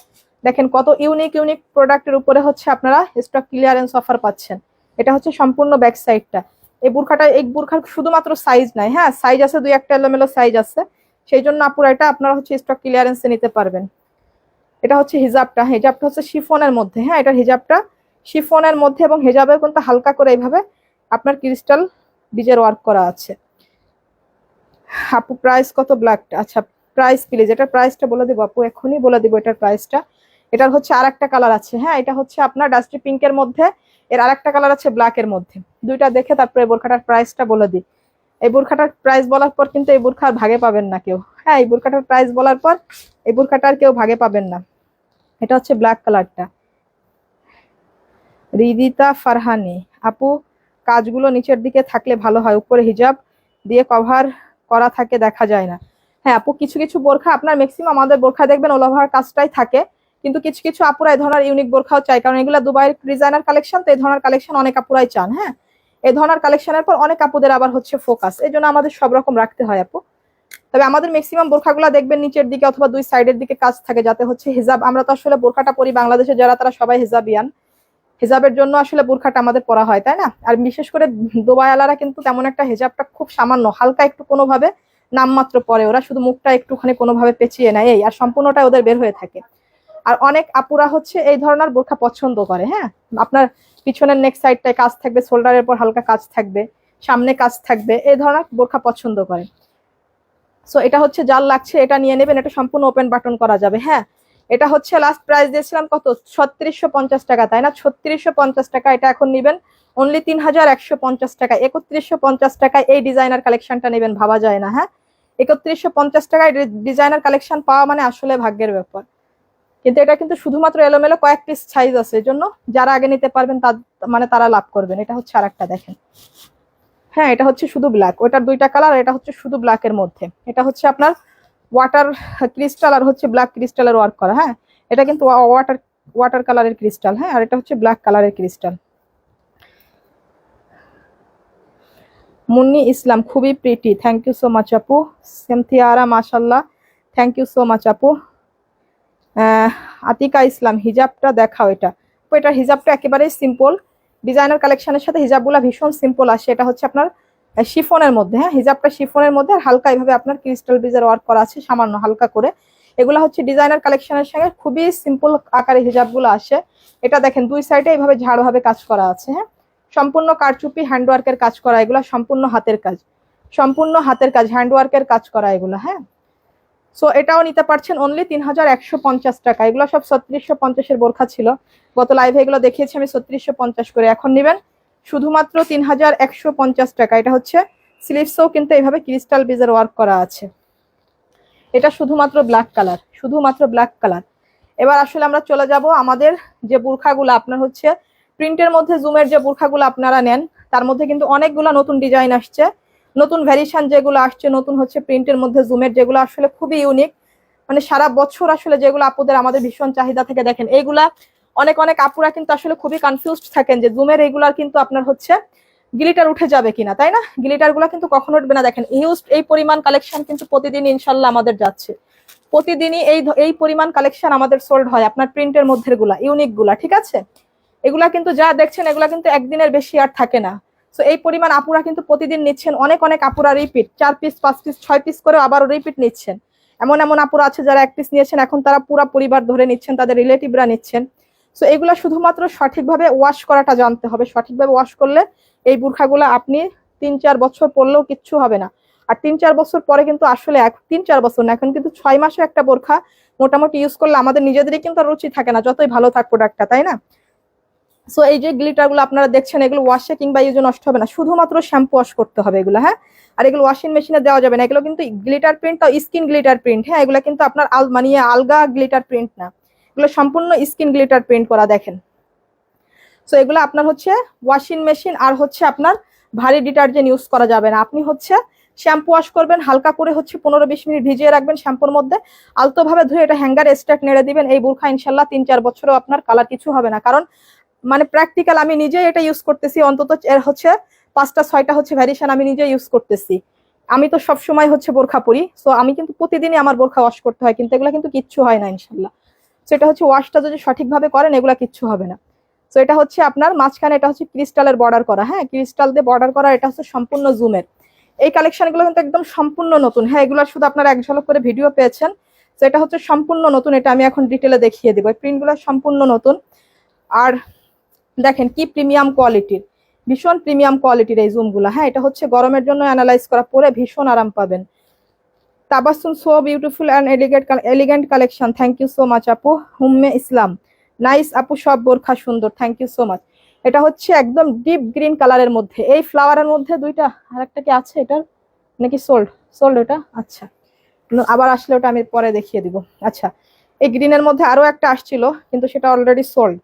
দেখেন কত ইউনিক ইউনিক প্রোডাক্টের উপরে হচ্ছে আপনারা স্টক ক্লিয়ারেন্স অফার পাচ্ছেন। এটা হচ্ছে সম্পূর্ণ ব্যাক সাইডটা। এই বোরখাটা, এই বোরখার শুধুমাত্র সাইজ নাই, হ্যাঁ সাইজ আছে 2-1টা এলোমেলো সাইজ আছে, সেই জন্য আপুরা এটা আপনারা হচ্ছে স্টক ক্লিয়ারেন্সে নিতে পারবেন। এটা হচ্ছে হিজাবটা, হিজাবটা হচ্ছে শিফনের মধ্যে। হ্যাঁ, এটা হিজাবটা শিফনের মধ্যে, এবং হিজাবের কিন্তু হালকা করে এইভাবে আপনার ক্রিস্টাল ডিজের ওয়ার্ক করা আছে। আপু প্রাইস কত ব্ল্যাকটা? আচ্ছা প্রাইস প্লিজ, এটার প্রাইসটা বলে দিব আপু, এখনই বলে দিব এটার প্রাইসটা। এটার হচ্ছে আরেকটা কালার আছে। হ্যাঁ, এটা হচ্ছে আপনার ডাস্টি পিঙ্কের মধ্যে, এর আরেকটা কালার আছে ব্ল্যাকের মধ্যে। দুইটা দেখে তারপরে এই বোরখাটার প্রাইসটা বলে দিই। এই বোরখাটার প্রাইস বলার পর কিন্তু এই বোরখার ভাগে পাবেন না কেউ। হ্যাঁ, এই বোরখাটার প্রাইস বলার পর এই বোরখাটার কেউ ভাগে পাবেন না। এটা হচ্ছে ব্ল্যাক কালারটা। রিদিতা ফারহানি আপু, কাজগুলো নিচের দিকে থাকলে ভালো হয়, উপরে হিজাব দিয়ে কভার করা থাকে, দেখা যায় না। হ্যাঁ আপু, কিছু কিছু বোরখা আপনার, ম্যাক্সিমাম আমাদের বোরখা দেখবেন অল ওভার কাজটাই থাকে, কিন্তু কিছু কিছু আপুরা এই ধরনের ইউনিক বোরখাও চাই, কারণ এগুলো দুবাইয়ের ডিজাইনার কালেকশন, তো এই ধরনের কালেকশন অনেক আপুরাই চান। হ্যাঁ, এই ধরনের কালেকশনের পর অনেক আপুদের আবার হচ্ছে ফোকাস, এই জন্য আমাদের সব রকম রাখতে হয় আপু। তবে আমাদের ম্যাক্সিমাম বোরখাগুলো দেখবেন নিচের দিকে অথবা দুই সাইডের দিকে কাজ থাকে, যাতে হচ্ছে হিজাব, আমরা তো আসলে বোরখাটা পরি বাংলাদেশে যারা, তারা সবাই হিজাবিয়ান, হিজাবের জন্য আসলে বোরখাটা আমাদের পরা হয়, তাই না? আর বিশেষ করে দুবাইওয়ালারা কিন্তু তেমন একটা হিজাবটা খুব সামান্য হালকা একটু কোনোভাবে নামমাত্র পরে, ওরা শুধু মুখটা একটুখানি কোনোভাবে পেঁচিয়ে নেয়, এই আর সম্পূর্ণটা ওদের বের হয়ে থাকে। আর অনেক আপুরা হচ্ছে এই ধরনের বোরখা পছন্দ করে। হ্যাঁ, আপনার পিছনের নেক সাইডটায় কাজ থাকবে, শোল্ডারের পর হালকা কাজ থাকবে, সামনে কাজ থাকবে, এই ধরনের বোরখা পছন্দ করে। সো এটা হচ্ছে জাল লাগছে, এটা নিয়ে নেবেন, এটা সম্পূর্ণ ওপেন বাটন করা যাবে। হ্যাঁ, এটা হচ্ছে লাস্ট প্রাইস দিয়েছিলাম কত? 3650 টাকা, তাই না? 3650 টাকা। এটা এখন নেবেন অনলি 3150 টাকা। 3150 টাকায় এই ডিজাইনার কালেকশনটা নেবেন, ভাবা যায় না। হ্যাঁ, 3150 টাকায় ডিজাইনার কালেকশন পাওয়া মানে আসলে ভাগ্যের ব্যাপার। কিন্তু এটা কিন্তু শুধুমাত্র এলোমেলো কয়েক পিস সাইজ আছে, এই জন্য যারা আগে নিতে পারবেন মানে তারা লাভ করবেন। এটা হচ্ছে আরেকটা, দেখেন। হ্যাঁ, এটা হচ্ছে শুধু ব্ল্যাক, ওটার দুইটা কালার, এটা হচ্ছে শুধু ব্ল্যাকের মধ্যে। এটা হচ্ছে আপনার ওয়াটার ক্রিস্টাল আর হচ্ছে ব্ল্যাক ক্রিস্টালের ওয়ার্ক করা। হ্যাঁ, এটা কিন্তু ওয়াটার কালারের ক্রিস্টাল। হ্যাঁ, আর এটা হচ্ছে ব্ল্যাক কালারের ক্রিস্টাল। মুন্নি ইসলাম, খুবই pretty, thank you so much আপু। সেমথিয়ারা, মাশাল্লাহ, থ্যাংক ইউ সো মাচ আপু। আতিকা ইসলাম, হিজাবটা দেখাও। এটা হিজাবটা একেবারেই সিম্পল, ডিজাইনার কালেকশনের সাথে হিজাবগুলো ভীষণ সিম্পল আসে। এটা হচ্ছে আপনার শিফনের মধ্যে। হ্যাঁ, হিজাবটা শিফনের মধ্যে, আর হালকা এইভাবে আপনার ক্রিস্টাল বিজের ওয়ার্ক করা আছে সামান্য হালকা করে। এগুলো হচ্ছে ডিজাইনার কালেকশনের সঙ্গে খুবই সিম্পল আকারে হিজাবগুলো আসে। এটা দেখেন দুই সাইডে এইভাবে ঝাড়ভাবে কাজ করা আছে। হ্যাঁ, সম্পূর্ণ কারচুপি হ্যান্ডওয়ার্কের কাজ করা, এগুলো সম্পূর্ণ হাতের কাজ, সম্পূর্ণ হাতের কাজ, হ্যান্ডওয়ার্কের কাজ করা এগুলো। হ্যাঁ, সো এটাও নিতে পারছেন অনলি 3150 টাকা। এগুলো সব 3650-এর বোরখা ছিল, গত লাইভে এগুলো দেখিয়েছি আমি 3650 করে। এখন নেবেন শুধুমাত্র 3150 টাকা। এটা হচ্ছে স্লিভসও কিন্তু এইভাবে ক্রিস্টাল বিজের ওয়ার্ক করা আছে। এটা শুধুমাত্র ব্ল্যাক কালার, শুধুমাত্র ব্ল্যাক কালার। এবার আসলে আমরা চলে যাব আমাদের যে বোরখাগুলো আপনার হচ্ছে প্রিন্টের মধ্যে, জুমের যে বোরখাগুলো আপনারা নেন, তার মধ্যে কিন্তু অনেকগুলো নতুন ডিজাইন আসছে, নতুন ভ্যারিয়েশন যেগুলো আসছে, নতুন হচ্ছে প্রিন্টের মধ্যে জুমের, যেগুলো আসলে খুবই ইউনিক, মানে সারা বছর আসলে যেগুলো আপুদের আমাদের ভীষণ চাহিদা থেকে। দেখেন এইগুলা অনেক অনেক আপুরা কিন্তু আসলে খুবই কনফিউজড থাকেন যে জুমের এইগুলার কিন্তু আপনার হচ্ছে গ্লিটার উঠে যাবে কিনা, তাই না? গ্লিটার গুলা কিন্তু কখনো উঠবে না। দেখেন হিউজ এই পরিমাণ কালেকশন কিন্তু প্রতিদিন ইনশাল্লাহ আমাদের যাচ্ছে, প্রতিদিনই এই পরিমাণ কালেকশন আমাদের সোল্ড হয় আপনার প্রিন্টের মধ্যে গুলা, ইউনিক গুলা, ঠিক আছে? এগুলা কিন্তু যা দেখছেন এগুলা কিন্তু একদিনের বেশি আর থাকে না। সো এই পরিমাণ আপুরা কিন্তু প্রতিদিন নিচ্ছেন, অনেক অনেক আপুরা রিপিট 4 পিস 5 পিস 6 পিস করে আবারও রিপিট নিচ্ছেন। এমন এমন আপুরা আছে যারা 1 পিস নিয়েছেন, এখন তারা পুরা পরিবার ধরে নিচ্ছেন, তাদের রিলেটিভরা নিচ্ছেন। সো এগুলা শুধুমাত্র সঠিকভাবে ওয়াশ করাটা জানতে হবে। সঠিকভাবে ওয়াশ করলে এই বোরখাগুলো আপনি 3-4 বছর পরলেও কিচ্ছু হবে না। আর 3-4 বছর পরে কিন্তু আসলে 3-4 বছর না, এখন কিন্তু 6 মাসে একটা বোরখা মোটামুটি ইউজ করলে আমাদের নিজেদেরই কিন্তু আর রুচি থাকে না, যতই ভালো থাক প্রোডাক্টটা, তাই না? সো এই যে গ্লিটার গুলো আপনারা দেখছেন, এগুলো ওয়াশে কিংবা ইউজে নষ্ট হবে না, শুধুমাত্র শ্যাম্পু ওয়াশ করতে হবে এগুলো, হ্যাঁ। আর এগুলো ওয়াশিং মেশিনে দেওয়া যাবে না, এগুলো কিন্তু গ্লিটার প্রিন্ট, তাও স্কিন গ্লিটার প্রিন্ট, হ্যাঁ। এগুলো কিন্তু আপনার মানে আলগা গ্লিটার প্রিন্ট না, এগুলো সম্পূর্ণ স্কিন গ্লিটার প্রিন্ট করা, দেখেন। সো এগুলো আপনার হচ্ছে ওয়াশিং মেশিন আর হচ্ছে আপনার ভারী ডিটারজেন্ট ইউজ করা যাবে না। আপনি হচ্ছে শ্যাম্পু ওয়াশ করবেন, হালকা করে হচ্ছে 15-20 মিনিট ভিজিয়ে রাখবেন শ্যাম্পুর মধ্যে, আলতোভাবে ধুয়ে এটা হ্যাঙ্গারে স্ট্যাক নেড়ে দিবেন। এই বোরখা ইনশাল্লাহ 3-4 বছরও আপনার কালার কিছু হবে না, কারণ মানে প্র্যাকটিক্যাল আমি নিজেই এটা ইউজ করতেছি, অন্তত এর হচ্ছে 5টা-6টা হচ্ছে ভ্যারিয়েশন আমি নিজে ইউজ করতেছি। আমি তো সব সময় হচ্ছে বোরখা পরি, সো আমি কিন্তু প্রতিদিনই আমার বোরখা ওয়াশ করতে হয়, কিন্তু এগুলো কিন্তু কিচ্ছু হয় না ইনশাল্লাহ। সো এটা হচ্ছে ওয়াশটা যদি সঠিকভাবে করেন এগুলা কিচ্ছু হবে না। সো এটা হচ্ছে আপনার মাঝখানে এটা হচ্ছে ক্রিস্টালের বর্ডার করা, হ্যাঁ, ক্রিস্টাল দিয়ে বর্ডার করা, এটা হচ্ছে সম্পূর্ণ জুমের। এই কালেকশনগুলো কিন্তু একদম সম্পূর্ণ নতুন, হ্যাঁ। এগুলো শুধু আপনারা এক ঝলক করে ভিডিও পেয়েছেন, তো এটা হচ্ছে সম্পূর্ণ নতুন, এটা আমি এখন ডিটেলে দেখিয়ে দিব। এই প্রিন্টগুলো সম্পূর্ণ নতুন। আর দেখেন কি প্রিমিয়াম কোয়ালিটির, ভীষণ প্রিমিয়াম কোয়ালিটির এই জুমগুলো, হ্যাঁ। এটা হচ্ছে গরমের জন্য অ্যানালাইজ করা, পরে ভীষণ আরাম পাবেন। Tabassum so beautiful and elegant collection, thank you so much আপু। হুম্মে ইসলাম, নাইস আপু, সব বোরখা সুন্দর, থ্যাংক ইউ সো মাচ। এটা হচ্ছে একদম ডিপ গ্রিন কালারের মধ্যে, এই ফ্লাওয়ারের মধ্যে দুইটা, আর একটা কি আছে এটার নাকি সোল্ড সোল্ড এটা, আচ্ছা আবার আসলে ওটা আমি পরে দেখিয়ে দিব। আচ্ছা, এই গ্রিনের মধ্যে আরো একটা আসছিল কিন্তু সেটা অলরেডি সোল্ড।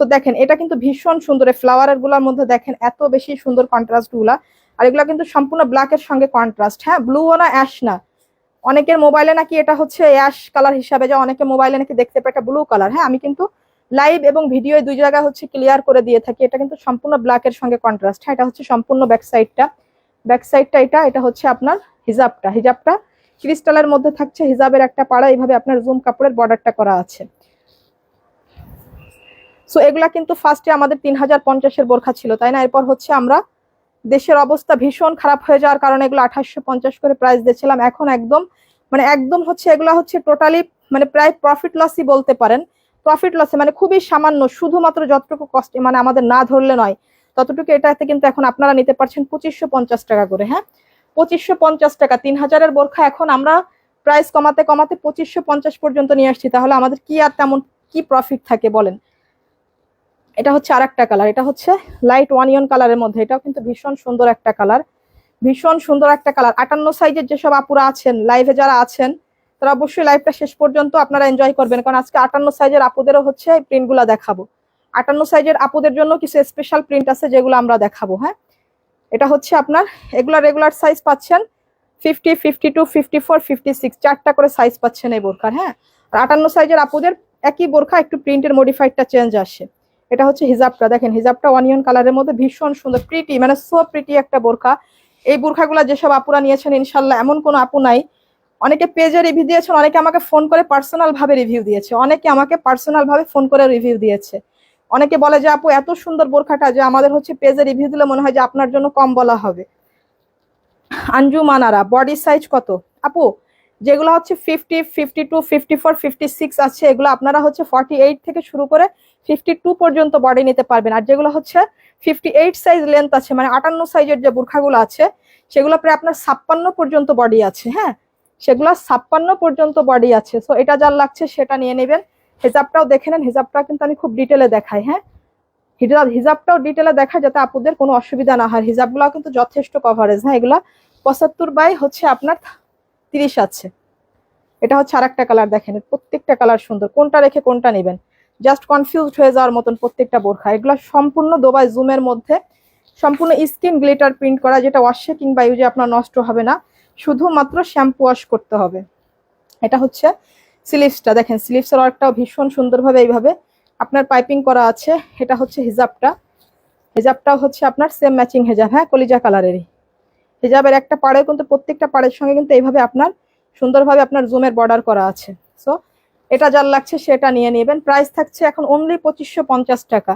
তো দেখেন এটা কিন্তু ভীষণ সুন্দর, এই ফ্লাওয়ারের গুলার মধ্যে দেখেন এত বেশি সুন্দর কন্ট্রাস্ট গুলা। আর এগুলা কিন্তু সম্পূর্ণ ব্ল্যাকের সঙ্গে কন্ট্রাস্ট, হ্যাঁ, ব্লুও না অ্যাশ না। অনেকের মোবাইলে নাকি এটা হচ্ছে অ্যাশ কালার হিসাবে, যা অনেকে মোবাইলে নাকি দেখতে পায় এটা ব্লু কালার, হ্যাঁ। আমি কিন্তু লাইভ এবং ভিডিও দুই জায়গায় হচ্ছে ক্লিয়ার করে দিয়ে থাকি, এটা কিন্তু সম্পূর্ণ ব্ল্যাকের সঙ্গে কন্ট্রাস্ট, হ্যাঁ। এটা হচ্ছে সম্পূর্ণ ব্যাক সাইডটা এটা হচ্ছে আপনার হিজাবটা ক্রিস্টালের মধ্যে থাকছে, হিজাবের একটা পাড়া এইভাবে আপনার জুম কাপড়ের বর্ডারটা করা আছে। সো এগুলা কিন্তু ফার্স্টে আমাদের 3050-এর বোরখা ছিল, তাই না? এরপর হচ্ছে আমরা দেশের অবস্থা ভীষণ খারাপ হয়ে যাওয়ার কারণে এগুলো 2850 করে প্রাইস দিয়েছিলাম, এখন একদম হচ্ছে এগুলা হচ্ছে টোটালি মানে প্রায় প্রফিট লসই বলতে পারেন। প্রফিট লসে মানে খুবই সামান্য, শুধুমাত্র যতটুকু কষ্ট মানে আমাদের না ধরলে নয় ততটুকু এটাতে কিন্তু এখন আপনারা নিতে পারছেন 2550 টাকা করে, হ্যাঁ। 2550 টাকা 3000-এর বোরখা এখন আমরা প্রাইস কমাতে কমাতে 2550 পর্যন্ত নিয়ে আসছি, তাহলে আমাদের কি আর তেমন কি প্রফিট থাকে বলেন। এটা হচ্ছে আর একটা কালার, এটা হচ্ছে লাইট ওয়ানিয়ন কালারের মধ্যে, এটাও কিন্তু ভীষণ সুন্দর একটা কালার, 58 সাইজের যেসব আপুরা আছেন লাইভে যারা আছেন তারা অবশ্যই লাইভটা শেষ পর্যন্ত আপনারা এনজয় করবেন, কারণ আজকে 58 সাইজের আপুদেরও হচ্ছে এই প্রিন্টগুলো দেখাবো। 58 সাইজের আপুদের জন্য কিছু স্পেশাল প্রিন্ট আছে যেগুলো আমরা দেখাবো, হ্যাঁ। এটা হচ্ছে আপনার এগুলা রেগুলার সাইজ পাচ্ছেন 50, 52, 54, 56, 4টা করে সাইজ পাচ্ছেন এই বোরখার, হ্যাঁ। আর 58 সাইজের আপুদের একই বোরখা, একটু প্রিন্টের মডিফাইডটা চেঞ্জ আসে। এটা হচ্ছে হিজাবটা, দেখেন হিজাবটা অনিয়ন কালারের মধ্যে ভীষণ সুন্দর, প্রিটি মানে সো প্রিটি একটা বোরখা। এই বোরখাগুলা যেসব আপুরা নিয়েছেন ইনশাল্লাহ এমন কোনো আপু নাই। অনেকে পেজে রিভিউ দিয়েছেন, অনেকে আমাকে ফোন করে পার্সোনাল ভাবে রিভিউ দিয়েছে, অনেকে আমাকে পার্সোনাল ভাবে ফোন করে রিভিউ দিয়েছে। অনেকে বলে যে আপু এত সুন্দর বোরখাটা যে আমাদের হচ্ছে পেজে রিভিউ দিলে মনে হয় যে আপনার জন্য কম বলা হবে। আঞ্জু মানারা, বডি সাইজ কত আপু? যেগুলো হচ্ছে 50, 52, 54, 56 আছে, এগুলো আপনারা হচ্ছে 48 থেকে শুরু করে 52 পর্যন্ত বডি নিতে পারবেন। আর যেগুলো হচ্ছে 58 সাইজ লেন্থ আছে, মানে 58 সাইজের যে বোরখাগুলো আছে সেগুলো প্রায় আপনার 56 পর্যন্ত বডি আছে, হ্যাঁ, সেগুলো 56 পর্যন্ত বডি আছে। সো এটা যার লাগছে সেটা নিয়ে নেবেন। হিজাবটাও দেখে নেন, হিজাবটা কিন্তু আমি খুব ডিটেলে দেখাই, হ্যাঁ। হিজাবটাও ডিটেলে দেখায় যাতে আপুদের কোনো অসুবিধা না হয়। হিজাবগুলো কিন্তু যথেষ্ট কভারেজ, হ্যাঁ। এগুলা 75 বাই হচ্ছে আপনার 30 আছে। এটা হচ্ছে আর একটা কালার, দেখেন প্রত্যেকটা কালার সুন্দর, কোনটা রেখে কোনটা নেবেন জাস্ট কনফিউজড হয়ে যাওয়ার মতন প্রত্যেকটা বোরখা। এগুলো সম্পূর্ণ দুবাই জুমের মধ্যে সম্পূর্ণ স্কিন গ্লিটার প্রিন্ট করা, যেটা ওয়াশে কিংবা ইউজে আপনার নষ্ট হবে না, শুধুমাত্র শ্যাম্পু ওয়াশ করতে হবে। এটা হচ্ছে স্লিভসটা, দেখেন স্লিভসের ওয়ার্কটাও ভীষণ সুন্দরভাবে এইভাবে আপনার পাইপিং করা আছে। এটা হচ্ছে হিজাবটাও হচ্ছে আপনার সেম ম্যাচিং হিজাব, হ্যাঁ, কলিজা কালারেরই। হিজাবের একটা পাড়ে কিন্তু প্রত্যেকটা পাড়ের সঙ্গে কিন্তু এইভাবে আপনার সুন্দরভাবে আপনার জুমের বর্ডার করা আছে। সো এটা যার লাগছে সেটা নিয়ে নেবেন। প্রাইস থাকছে এখন অনলি 2550 টাকা।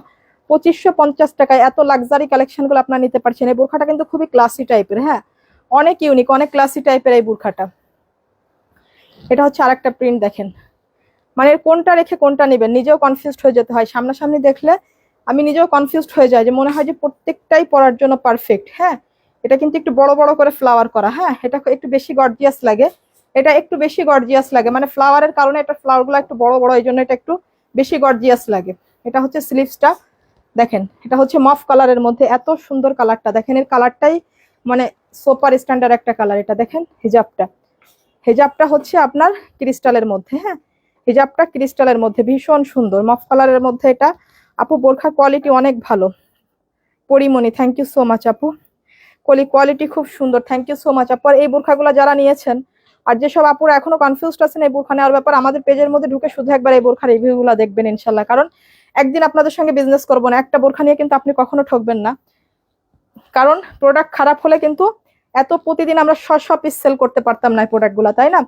2550 টাকায় এত লাক্সারি কালেকশনগুলো আপনার নিতে পারছেন। এই বোরখাটা কিন্তু খুবই ক্লাসি টাইপের, হ্যাঁ, অনেক ইউনিক, অনেক ক্লাসি টাইপের এই বোরখাটা। এটা হচ্ছে আরেকটা প্রিন্ট, দেখেন মানে কোনটা রেখে কোনটা নেবেন নিজেও কনফিউজড হয়ে যেতে হয়। সামনাসামনি দেখলে আমি নিজেও কনফিউজড হয়ে যাই, যে মনে হয় যে প্রত্যেকটাই পরার জন্য পারফেক্ট, হ্যাঁ। এটা কিন্তু একটু বড় বড় করে ফ্লাওয়ার করা, হ্যাঁ এটা একটু বেশি গর্জিয়াস লাগে, এটা একটু বেশি গর্জিয়াস লাগে, মানে ফ্লাওয়ারের কারণে এটা ফ্লাওয়ার গুলো একটু বড় বড়, এই জন্য এটা একটু বেশি গর্জিয়াস লাগে। এটা হচ্ছে স্লিভসটা দেখেন, এটা হচ্ছে মফ কালারের মধ্যে, এত সুন্দর কালারটা দেখেন, এর কালারটাই মানে সুপার স্ট্যান্ডার্ড একটা কালার। এটা দেখেন হিজাবটা, হিজাবটা হচ্ছে আপনার ক্রিস্টালের মধ্যে, হ্যাঁ হিজাবটা ক্রিস্টালের মধ্যে ভীষণ সুন্দর মফ কালারের মধ্যে। এটা আপু বোরখার কোয়ালিটি অনেক ভালো। Porimoni thank you so much আপু, কোয়ালিটি খুব সুন্দর, থ্যাংক ইউ সো মাচ আপু। আর এই বোরখাগুলো যারা নিয়েছেন আর যেসব আপুরা এখনো কনফিউজড আছেন এই বোরখা নেওয়ার ব্যাপার, আমাদের পেজের মধ্যে ঢুকে শুধু একবার এই বোরখার রিভিউগুলো দেখবেন ইনশাল্লাহ, কারণ একদিন আপনাদের সঙ্গে বিজনেস করবো না, একটা বোরখা নিয়ে কিন্তু আপনি কখনো ঠকবেন না, কারণ প্রোডাক্ট খারাপ হলে কিন্তু এত প্রতিদিন আমরা সব পিস সেল করতে পারতাম না এই প্রোডাক্টগুলো, তাই না?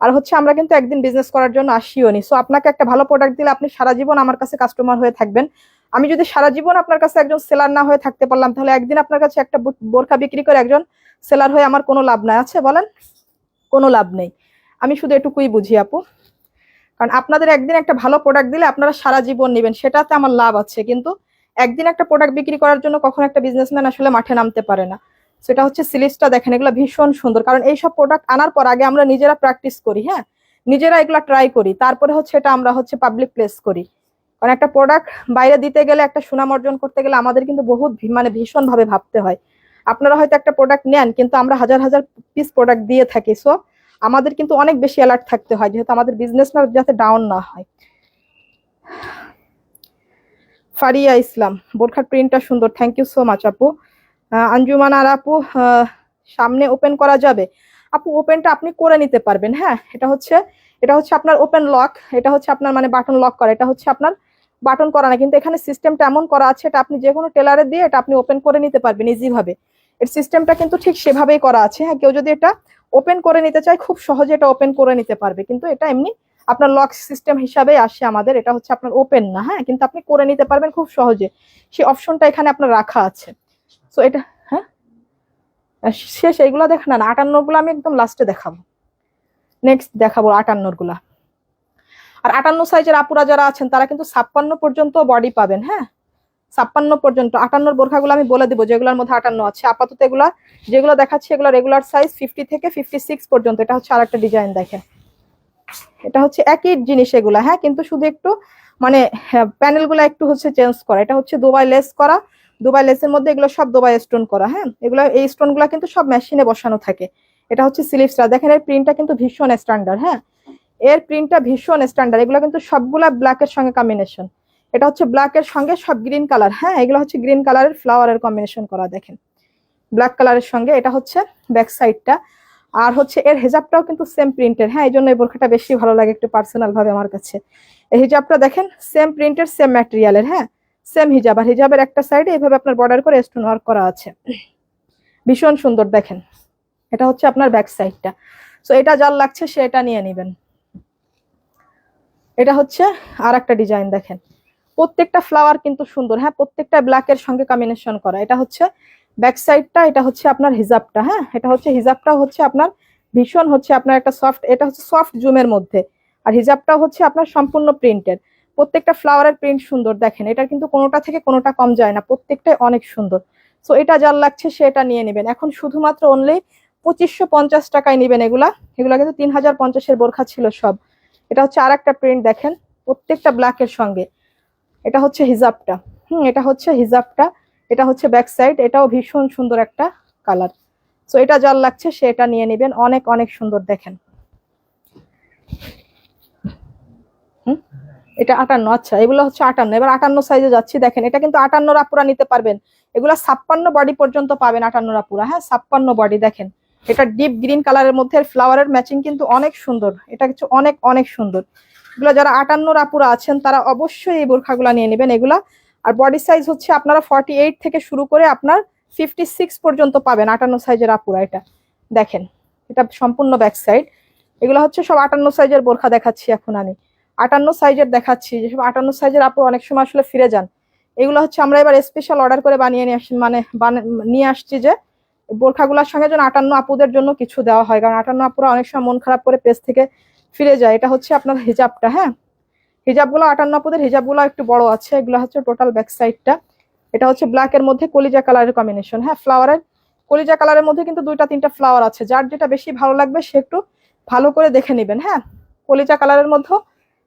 আর হচ্ছে আমরা কিন্তু একদিন বিজনেস করার জন্য আসিও নি। সো আপনাকে একটা ভালো প্রোডাক্ট দিলে আপনি সারা জীবন আমার কাছে কাস্টমার হয়ে থাকবেন। আমি যদি সারা জীবন আপনার কাছে একজন সেলার না হয়ে থাকতে পারলাম, তাহলে একদিন আপনার কাছে একটা বোরখা বিক্রি করে একজন সেলার হয়ে আমার কোনো লাভ নাই আছে বলেন? কোনো লাভ নেই। আমি শুধু এটুকুই বুঝি আপু, কারণ আপনাদের একদিন একটা ভালো প্রোডাক্ট দিলে আপনারা সারা জীবন নেবেন, সেটাতে আমার লাভ আছে, কিন্তু একদিন একটা প্রোডাক্ট বিক্রি করার জন্য কখনো একটা বিজনেসম্যান আসলে মাঠে নামতে পারে না। সেটা হচ্ছে স্লিভসটা দেখেন, এগুলো ভীষণ সুন্দর, কারণ এইসব প্রোডাক্ট আনার পর আগে আমরা নিজেরা প্র্যাকটিস করি, হ্যাঁ নিজেরা এগুলা ট্রাই করি, তারপরে হচ্ছে এটা আমরা হচ্ছে পাবলিক প্লেস করি। কারণ একটা প্রোডাক্ট বাইরে দিতে গেলে, একটা সুনাম অর্জন করতে গেলে আমাদের কিন্তু বহুত মানে ভীষণ ভাবে ভাবতে হয়। আপনারা হয়তো একটা প্রোডাক্ট নেন, কিন্তু আমরা হাজার হাজার পিস প্রোডাক্ট দিয়ে থাকি, সো আমাদের কিন্তু অনেক বেশি অ্যালার্ট থাকতে হয়, যেহেতু আমাদের বিজনেসটা যাতে ডাউন না হয়। ফারিয়া ইসলাম, বোরখার প্রিন্টটা সুন্দর, থ্যাংক ইউ সো মাচ আপু। আঞ্জুমান আর আপু, সামনে ওপেন করা যাবে? আপু ওপেনটা আপনি করে নিতে পারবেন, হ্যাঁ এটা হচ্ছে আপনার ওপেন লক, এটা হচ্ছে আপনার মানে বাটন লক করা, এটা হচ্ছে আপনার বাটন করা না, কিন্তু এখানে সিস্টেমটা এমন করা আছে, এটা আপনি যে কোনো টেলারে দিয়ে এটা আপনি ওপেন করে নিতে পারবেন ইজি ভাবে। এর সিস্টেমটা কিন্তু ঠিক সেভাবেই করা আছে, হ্যাঁ কেউ যদি এটা ওপেন করে নিতে চায় খুব সহজে এটা ওপেন করে নিতে পারবে, কিন্তু এটা এমনি আপনার লক সিস্টেম হিসাবে আসে আমাদের, এটা হচ্ছে আপনার ওপেন না, হ্যাঁ কিন্তু আপনি করে নিতে পারবেন খুব সহজে, সেই অপশনটা এখানে আপনার রাখা আছে। সো এটা হ্যাঁ শেষ, এইগুলো দেখেন না, 58 গুলো আমি একদম লাস্টে দেখাবো, নেক্সট দেখাবো 58 গুলা। আর 58 সাইজের আপুরা যারা আছেন তারা কিন্তু 56 পর্যন্ত বডি পাবেন, হ্যাঁ 56 পর্যন্ত। 58 বোরখাগুলো আমি বলে দিব যেগুলোর মধ্যে 58 আছে, আপাতত এগুলা যেগুলো দেখাচ্ছি এগুলো রেগুলার সাইজ 50 থেকে 56 পর্যন্ত। এটা হচ্ছে আরেকটা ডিজাইন দেখেন, এটা হচ্ছে একই জিনিস এগুলা, হ্যাঁ কিন্তু শুধু একটু মানে প্যানেল গুলা একটু হচ্ছে চেঞ্জ করা। এটা হচ্ছে দুবাই লেস করা, দুবাই লেসের মধ্যে এগুলো সব দুবাই স্টোন করা, হ্যাঁ এগুলো এই স্টোন গুলা কিন্তু সব মেশিনে বসানো থাকে। এটা হচ্ছে স্লিভসটা দেখেন, এর প্রিন্টটা কিন্তু ভীষণ স্ট্যান্ডার্ড, হ্যাঁ এর প্রিন্টটা ভীষণ স্ট্যান্ডার্ড, এগুলো কিন্তু সবগুলা ব্ল্যাকের সঙ্গে কম্বিনেশন। এটা হচ্ছে ব্ল্যাকের সঙ্গে সব গ্রিন কালার, হ্যাঁ এগুলো হচ্ছে গ্রিন কালারের ফ্লাওয়ারের কম্বিনেশন করা দেখেন ব্ল্যাক কালারের সঙ্গে। এটা হচ্ছে ব্যাক সাইডটা, আর হচ্ছে এর হিজাবটাও কিন্তু সেম প্রিন্টের, হ্যাঁ এই জন্য এই বোরখাটা বেশি ভালো লাগে একটু পার্সোনাল ভাবে আমার কাছে। এই হিজাবটা দেখেন সেম প্রিন্টের সেম ম্যাটেরিয়ালের, হ্যাঁ সেম হিজাব, আর হিজাবের একটা সাইডে এইভাবে আপনার বর্ডার করে স্টোন ওয়ার্ক করা আছে, ভীষণ সুন্দর দেখেন। এটা হচ্ছে আপনার ব্যাক সাইডটা। সো এটা যার লাগছে সে এটা নিয়ে নেবেন। এটা হচ্ছে আর একটা ডিজাইন দেখেন, প্রত্যেকটা ফ্লাওয়ার কিন্তু সুন্দর, হ্যাঁ প্রত্যেকটা ব্ল্যাকের সঙ্গে কম্বিনেশন করা। এটা হচ্ছে ব্যাক সাইডটা, এটা হচ্ছে আপনার হিজাবটা, হ্যাঁ এটা হচ্ছে হিজাবটাও হচ্ছে আপনার ভীষণ হচ্ছে আপনার একটা সফট, এটা হচ্ছে সফট জুমের মধ্যে, আর হিজাবটাও হচ্ছে আপনার সম্পূর্ণ প্রিন্টের। প্রত্যেকটা ফ্লাওয়ারের প্রিন্ট সুন্দর দেখেন, এটা কিন্তু কোনোটা থেকে কোনোটা কম যায় না, প্রত্যেকটাই অনেক সুন্দর। সো এটা যার লাগছে সে এটা নিয়ে নেবেন। এখন শুধুমাত্র অনলি 2550 টাকায় নেবেন এগুলা, এগুলা কিন্তু 3050-এর বোরখা ছিল সব। এটা হচ্ছে আর একটা প্রিন্ট দেখেন, প্রত্যেকটা ব্ল্যাকের সঙ্গে। এটা হচ্ছে হিজাবটা, এটা হচ্ছে হিজাবটা, এটা হচ্ছে ব্যাক সাইড, এটাও ভীষণ সুন্দর একটা কালার। সো এটা যার লাগছে সে এটা নিয়ে নেবেন, অনেক অনেক সুন্দর দেখেন। এটা 58, আচ্ছা এগুলো হচ্ছে 58। এবার 58 সাইজে যাচ্ছি দেখেন, এটা কিন্তু 58 আপুরা নিতে পারবেন, এগুলা 56 বডি পর্যন্ত পাবেন 58 আপুরা, হ্যাঁ 56 বডি দেখেন। এটা ডিপ গ্রিন কালারের মধ্যে ফ্লাওয়ারের ম্যাচিং কিন্তু অনেক সুন্দর, এটা কিছু অনেক অনেক সুন্দর। এগুলো যারা 58 আপুরা আছেন তারা অবশ্যই এই বোরখাগুলা নিয়ে নেবেন এগুলা। আর বডি সাইজ হচ্ছে আপনারা 48 থেকে শুরু করে আপনার 56 পর্যন্ত পাবেন 58 সাইজের আপুরা। এটা দেখেন, এটা সম্পূর্ণ ব্যাক সাইড। এগুলো হচ্ছে সব 58 সাইজের বোরখা দেখাচ্ছি এখন আমি, 58 সাইজের দেখাচ্ছি, যেসব 58 সাইজের আপু অনেক সময় আসলে ফিরে যান। এগুলো হচ্ছে আমরা এবার স্পেশাল অর্ডার করে বানিয়ে নিয়ে আসি, মানে নিয়ে আসছি যে বোরখাগুলোর সঙ্গে যেন 58 আপুদের জন্য কিছু দেওয়া হয়, কারণ 58 আপুরা অনেক সময় মন খারাপ করে পেজ থেকে ফিরে যায়। এটা হচ্ছে আপনার হিজাবটা, হ্যাঁ হিজাবগুলো 58 আপুদের হিজাবগুলো একটু বড় আছে। এগুলো হচ্ছে টোটাল ব্যাক সাইডটা, এটা হচ্ছে ব্ল্যাক এর মধ্যে কলিজা কালারের কম্বিনেশন, হ্যাঁ ফ্লাওয়ারের কলিজা কালারের মধ্যে কিন্তু 2-3টা ফ্লাওয়ার আছে, যার যেটা বেশি ভালো লাগবে সে একটু ভালো করে দেখে নেবেন। হ্যাঁ, কলিজা কালারের মধ্যে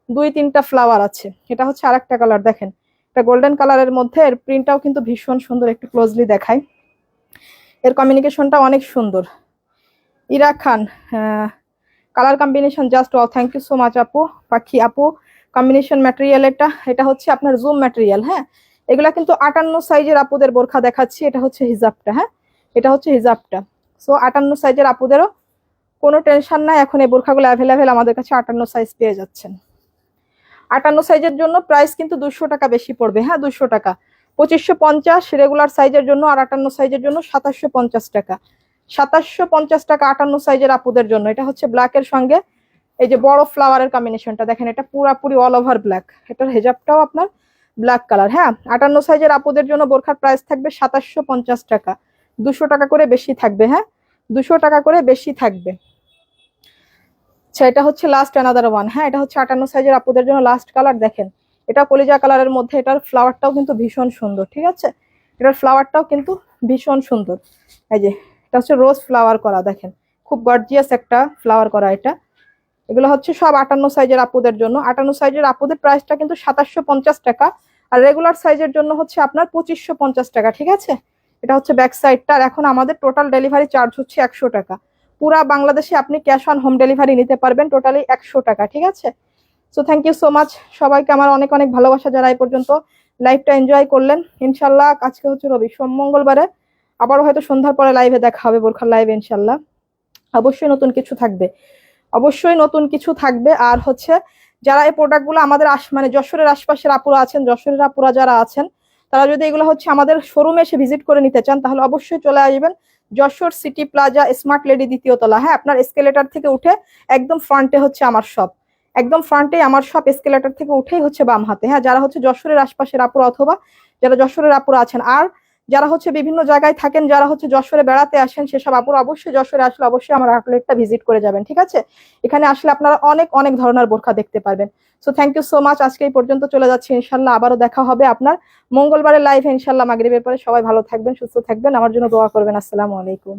2-3টা ফ্লাওয়ার আছে। এটা হচ্ছে আরেকটা কালার, দেখেন এটা গোল্ডেন কালারের মধ্যে, এর প্রিন্টটাও কিন্তু ভীষণ সুন্দর, একটু ক্লোজলি দেখায়, এর কমিউনিকেশনটা অনেক সুন্দর। Ira Khan, colour combination just wow, thank you so much আপু, পাখি আপু। কম্বিনেশন ম্যাটেরিয়াল এটা হচ্ছে আপনার জুম ম্যাটেরিয়াল। হ্যাঁ, এগুলা কিন্তু 58 সাইজের আপুদের বোরখা দেখাচ্ছি, এটা হচ্ছে হিজাবটা। হ্যাঁ, এটা হচ্ছে হিজাবটা। সো 58 সাইজের আপুদেরও কোনো টেনশন নাই, এখন এই বোরখাগুলো অ্যাভেলেবেল আমাদের কাছে 58 সাইজ পেয়ে যাচ্ছেন। 58 সাইজের জন্য প্রাইস কিন্তু 200 টাকা বেশি পড়বে। হ্যাঁ, 200 টাকা, 2550 রেগুলার সাইজের জন্য, আর 58 সাইজের জন্য 2750 টাকা। 2750 টাকা 58 সাইজের আপুদের জন্য। এটা হচ্ছে ব্ল্যাকের সঙ্গে এই যে বড় ফ্লাওয়ারের কম্বিনেশনটা দেখেন, এটা পুরাপুরি অল ওভার ব্ল্যাক, এটার হেজাবটাও আপনার ব্ল্যাক কালার। হ্যাঁ, 58 সাইজের আপুদের জন্য বোরখার প্রাইস থাকবে 2750 টাকা, 200 টাকা করে বেশি থাকবে। হ্যাঁ, 200 টাকা করে বেশি থাকবে। আচ্ছা, এটা হচ্ছে লাস্ট অ্যানাদার ওয়ান। হ্যাঁ, এটা হচ্ছে 58 সাইজের আপুদের জন্য লাস্ট কালার, দেখেন এটা কলিজা কালারের মধ্যে, এটার ফ্লাওয়ারটাও কিন্তু ভীষণ সুন্দর। ঠিক আছে, এটার ফ্লাওয়ারটাও কিন্তু ভীষণ সুন্দর। এই যে এটা হচ্ছে রোজ ফ্লাওয়ার করা, দেখেন খুব গর্জিয়াস একটা ফ্লাওয়ার করা। এগুলো হচ্ছে সব 58 সাইজের আপুদের জন্য। 58 সাইজের আপুদের প্রাইসটা কিন্তু 2750 টাকা, আর রেগুলার সাইজের জন্য হচ্ছে আপনার 2550 টাকা। ঠিক আছে, এটা হচ্ছে ব্যাক সাইডটা। আর এখন আমাদের টোটাল ডেলিভারি চার্জ হচ্ছে 100 টাকা। পুরা বাংলাদেশে আপনি ক্যাশ অন হোম ডেলিভারি নিতে পারবেন, টোটালি 100 টাকা। ঠিক আছে, so thank you so much সবাইকে, আমার অনেক অনেক ভালোবাসা যারা এই পর্যন্ত লাইভটা এনজয় করলেন। ইনশাল্লাহ আজকে হচ্ছে রবি, সোম মঙ্গলবারে আবারও হয়তো সন্ধ্যার পরে লাইভে দেখা হবে, বোরখার লাইভে ইনশাল্লাহ। অবশ্যই নতুন কিছু থাকবে, অবশ্যই নতুন কিছু থাকবে। আর হচ্ছে যারা এই প্রোডাক্টগুলো আমাদের মানে যশোরের আশপাশের আপুরা আছেন, যশোরের আপুরা যারা আছেন, তারা যদি এগুলো হচ্ছে আমাদের শোরুমে এসে ভিজিট করে নিতে চান, তাহলে অবশ্যই চলে আসবেন Jessore city plaza smart lady 2য় তলা। হ্যাঁ, আপনার এসকেলেটর থেকে উঠে একদম ফ্রন্টে হচ্ছে আমার শপ, একদম ফ্রন্টে আমার শপ, এসকেলেটর থেকে উঠেই হচ্ছে বাম হাতে। হ্যাঁ, যারা হচ্ছে যশোরের আশপাশের আপুরা অথবা যারা যশোরের আপুরা আছেন, আর যারা হচ্ছে বিভিন্ন জায়গায় থাকেন, যারা হচ্ছে যশোরে বেড়াতে আসেন, সেসব আপুরা অবশ্যই যশোরে আসলে অবশ্যই আমার আউটলেটটা ভিজিট করে যাবেন। ঠিক আছে, এখানে আসলে আপনারা অনেক অনেক ধরনের বোরখা দেখতে পারবেন। So thank you so much, আজকে এই পর্যন্ত চলে যাচ্ছে। ইনশাল্লাহ আবারও দেখা হবে আপনার মঙ্গলবারের লাইভে ইনশাল্লাহ মাগরিবের পরে। সবাই ভালো থাকবেন, সুস্থ থাকবেন, আমার জন্য দোয়া করবেন। আসসালামু আলাইকুম।